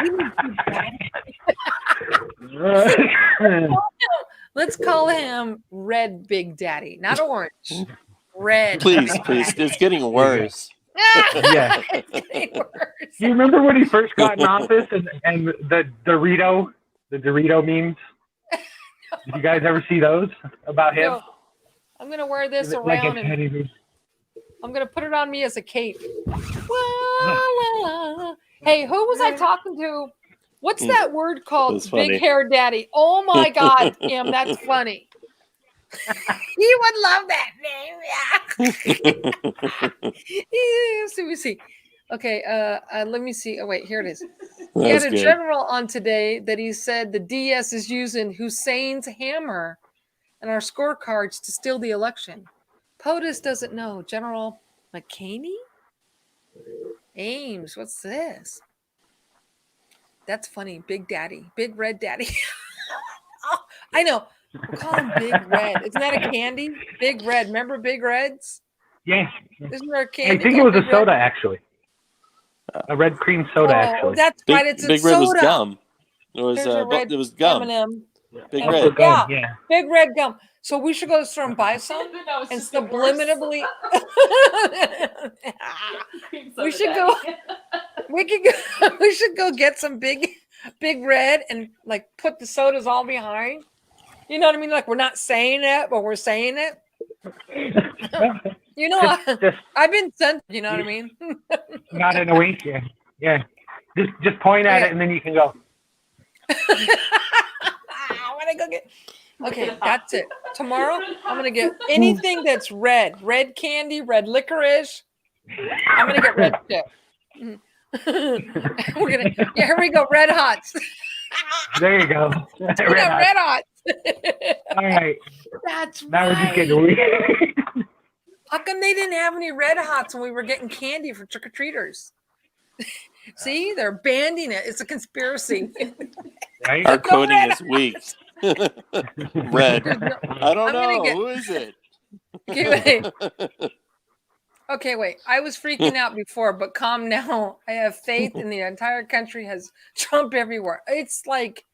We need Big Daddy. Let's call him Red Big Daddy, not orange. Red. Please. It's getting worse. Yeah. It's getting worse. Do you remember when he first got in office and the Dorito memes? Did you guys ever see those about him? No. I'm gonna wear this around and I'm gonna put it on me as a cape. Hey, who was I talking to? What's that word called? Big hair daddy. Oh my God, Kim, that's funny. You would love that name. Yeah. Let me see. Okay, let me see. Oh, wait, here it is. He had a general on today that he said the DS is using Hussein's hammer and our scorecards to steal the election. POTUS doesn't know. General McCaney? Ames, what's this? That's funny. Big Daddy. Big Red Daddy. Oh, I know. We'll call him Big Red. Isn't that a candy? Big Red. Remember Big Reds? Yeah. Isn't there a candy? I think it was a soda, actually. A red cream soda, actually. That's right. It's a Big soda. Red was gum. It was gum. M&M. Big Red. Yeah. Big Red gum. So we should go to the store and buy some and subliminally. We should go. We should go get some Big Red and like put the sodas all behind. You know what I mean? Like we're not saying it, but we're saying it. You know, I've been sent. You know what I mean? Not in a week. Yeah. Just point at it and then you can go. I want to go get. Okay, that's it. Tomorrow, I'm gonna get anything that's red candy, red licorice. I'm gonna get red shit. We're gonna. Yeah, here we go. Red Hots. There you go. Red Hots. All right. That's now right. We're just getting weird. How come they didn't have any Red Hots when we were getting candy for trick or treaters? See, they're banning it. It's a conspiracy. Right? Our coding is weak. Red. I don't know. Who is it? Okay, wait. I was freaking out before, but calm now. I have faith in the entire country has Trump everywhere. It's like,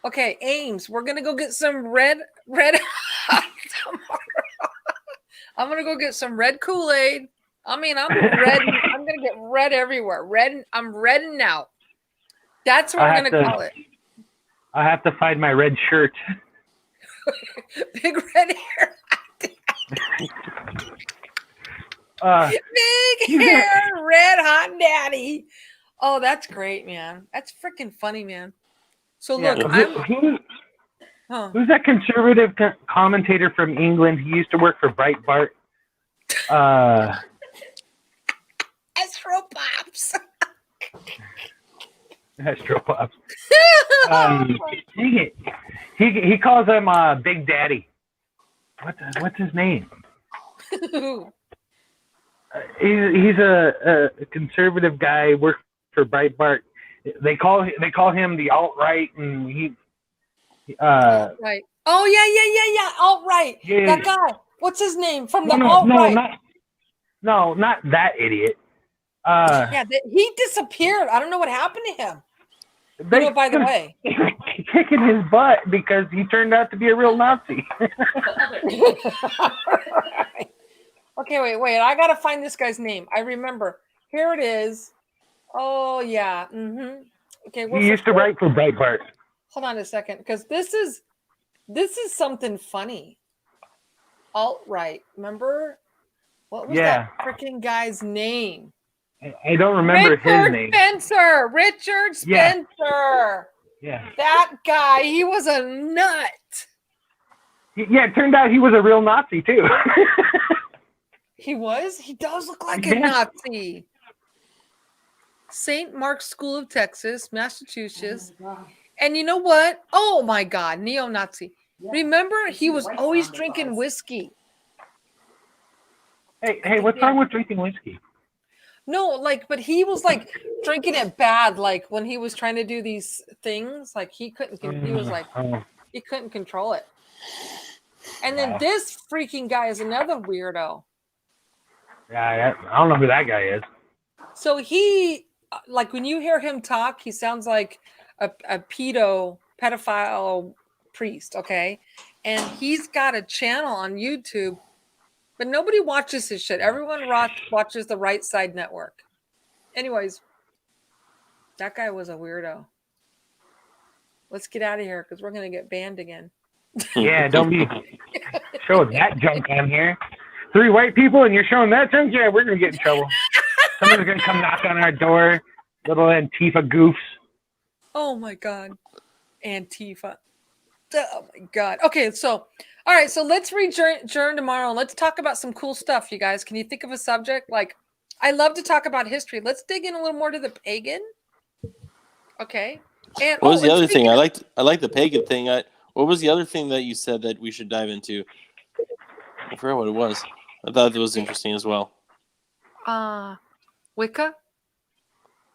okay, Ames, we're gonna go get some red tomorrow. I'm gonna go get some red Kool-Aid. I mean, I'm red. I'm gonna get red everywhere. Red. I'm redding out. That's what we're gonna call it. I have to find my red shirt. Big red hair. Big hair, red hot daddy. Oh, that's great, man. That's freaking funny, man. So Yeah, look, I'm. who's that conservative commentator from England? He used to work for Breitbart. Astro Pops. Astro Pops. He calls him Big Daddy. What's his name? He's a conservative guy. Works for Breitbart. They call him the alt right, and he. Right. Oh yeah. Alt right. Yeah. That guy. What's his name from the No, alt right? not that idiot. Yeah, he disappeared. I don't know what happened to him. They, by the way, kicking his butt because he turned out to be a real Nazi. Okay, wait. I gotta find this guy's name. I remember. Here it is. Oh yeah. Mm-hmm. Okay. He used to write for Breitbart. Hold on a second, because this is something funny. Alt right. Remember? What was that freaking guy's name? I don't remember his name. Richard Spencer. Yeah. That guy, he was a nut. Yeah, it turned out he was a real Nazi too. He was? He does look like a Nazi. St. Mark's School of Texas, Massachusetts. And you know what? Oh my God, neo-Nazi. Yeah. Remember, he was always drinking whiskey. Hey, what's wrong with drinking whiskey? No, but he was drinking it bad. Like when he was trying to do these things, he couldn't. He was he couldn't control it. And then this freaking guy is another weirdo. Yeah, I don't know who that guy is. So he, when you hear him talk, he sounds like a pedophile priest. Okay, and he's got a channel on YouTube. But nobody watches his shit. Everyone watches the Right Side Network. Anyways, that guy was a weirdo. Let's get out of here because we're going to get banned again. Yeah, don't be showing that junk on here. 3 white people and you're showing that junk? Yeah, we're going to get in trouble. Someone's going to come knock on our door. Little Antifa goofs. Oh, my God. Antifa. Oh, my God. Okay, so... All right, so let's adjourn tomorrow. Let's talk about some cool stuff, you guys. Can you think of a subject? I love to talk about history. Let's dig in a little more to the pagan. Okay. And what was the other thing? I like the pagan thing. What was the other thing that you said that we should dive into? I forgot what it was. I thought it was interesting as well. Wicca?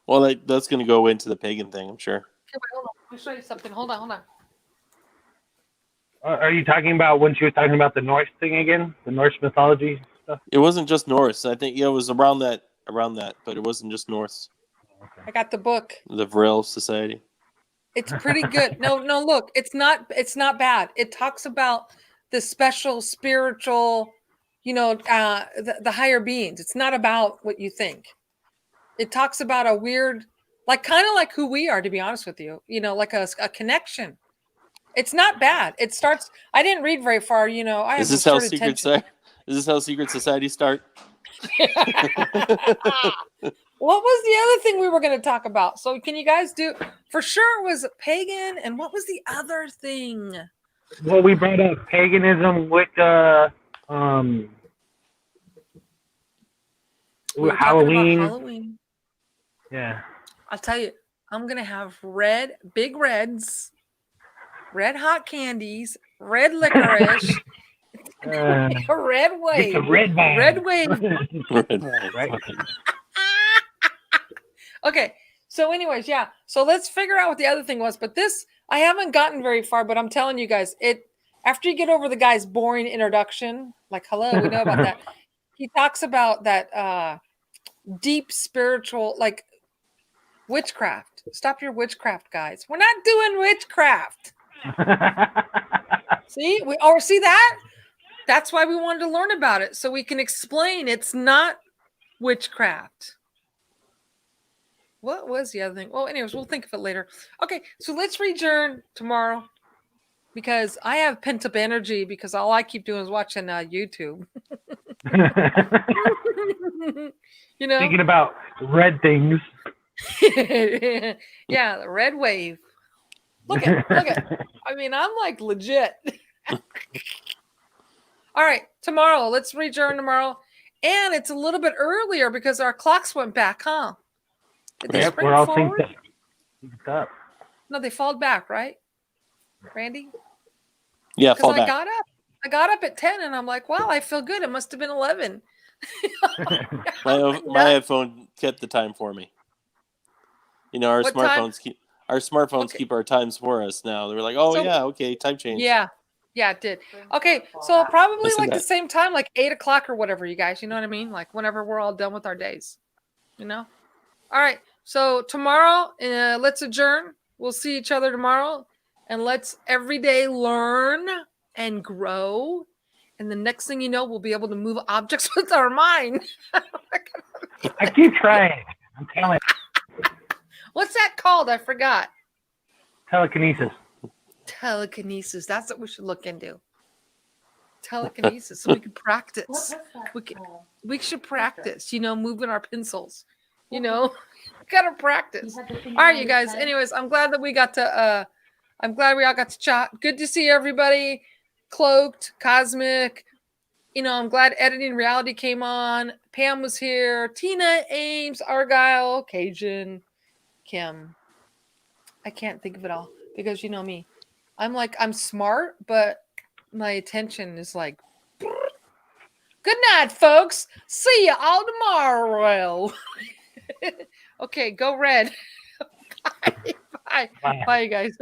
Well, that's going to go into the pagan thing, I'm sure. Okay, wait, hold on. Let me show you something. Hold on. Are you talking about when she was talking about the Norse thing again? The Norse mythology stuff? It wasn't just Norse. I think it was around that, but it wasn't just Norse. I got the book. The Vril Society. It's pretty good. No, look, it's not bad. It talks about the special spiritual, the higher beings. It's not about what you think. It talks about a weird, kind of like who we are, to be honest with you, like a connection. It's not bad. It starts. I didn't read very far. Is this how secret societies start? What was the other thing we were going to talk about? So can you guys do? For sure, it was pagan, and what was the other thing? Well, we brought up paganism with Halloween. Halloween. Yeah. I'll tell you, I'm gonna have big reds. Red hot candies, red licorice, red wave. Red wave. Right. Okay. So anyways, yeah. So let's figure out what the other thing was. But this, I haven't gotten very far, but I'm telling you guys, after you get over the guy's boring introduction, hello, we know about that. He talks about that deep spiritual, witchcraft. Stop your witchcraft, guys. We're not doing witchcraft. See that? That's why we wanted to learn about it, so we can explain it's not witchcraft. What was the other thing? Well, anyways, we'll think of it later. Okay, so let's adjourn tomorrow because I have pent up energy because all I keep doing is watching YouTube. Thinking about red things. Yeah, the red wave. Look at. I mean, I'm like legit. All right, tomorrow. Let's adjourn tomorrow. And it's a little bit earlier because our clocks went back, huh? Did they Yep, spring we're all forward? synced up. No, they fall back, right? Randy? Yeah, Because fall I back. got up. I got up at 10 and I'm like, wow, I feel good. It must have been 11. My iPhone kept the time for me. You know, our What time? smartphones Okay. keep our times for us now. They were like, oh So- yeah, okay, time change. Yeah, it did. Okay, so probably Listen like to the that. same time, like 8 o'clock or whatever, you guys. You know what I mean? Like whenever we're all done with our days. You know? All right. So tomorrow, let's adjourn. We'll see each other tomorrow. And let's every day learn and grow. And the next thing you know, we'll be able to move objects with our mind. I keep trying. I'm telling you. What's that called? I forgot. Telekinesis. Telekinesis. That's what we should look into. Telekinesis. So we can practice. We should practice, moving our pencils. Gotta practice. All right, you guys. Anyways, I'm glad that we got to I'm glad we all got to chat. Good to see everybody. Cloaked, Cosmic. I'm glad Editing Reality came on. Pam was here. Tina, Ames, Argyle, Cajun, Kim. I can't think of it all because you know me. I'm smart, but my attention is like. Good night, folks. See you all tomorrow. Okay, go red. Bye. Bye, you guys.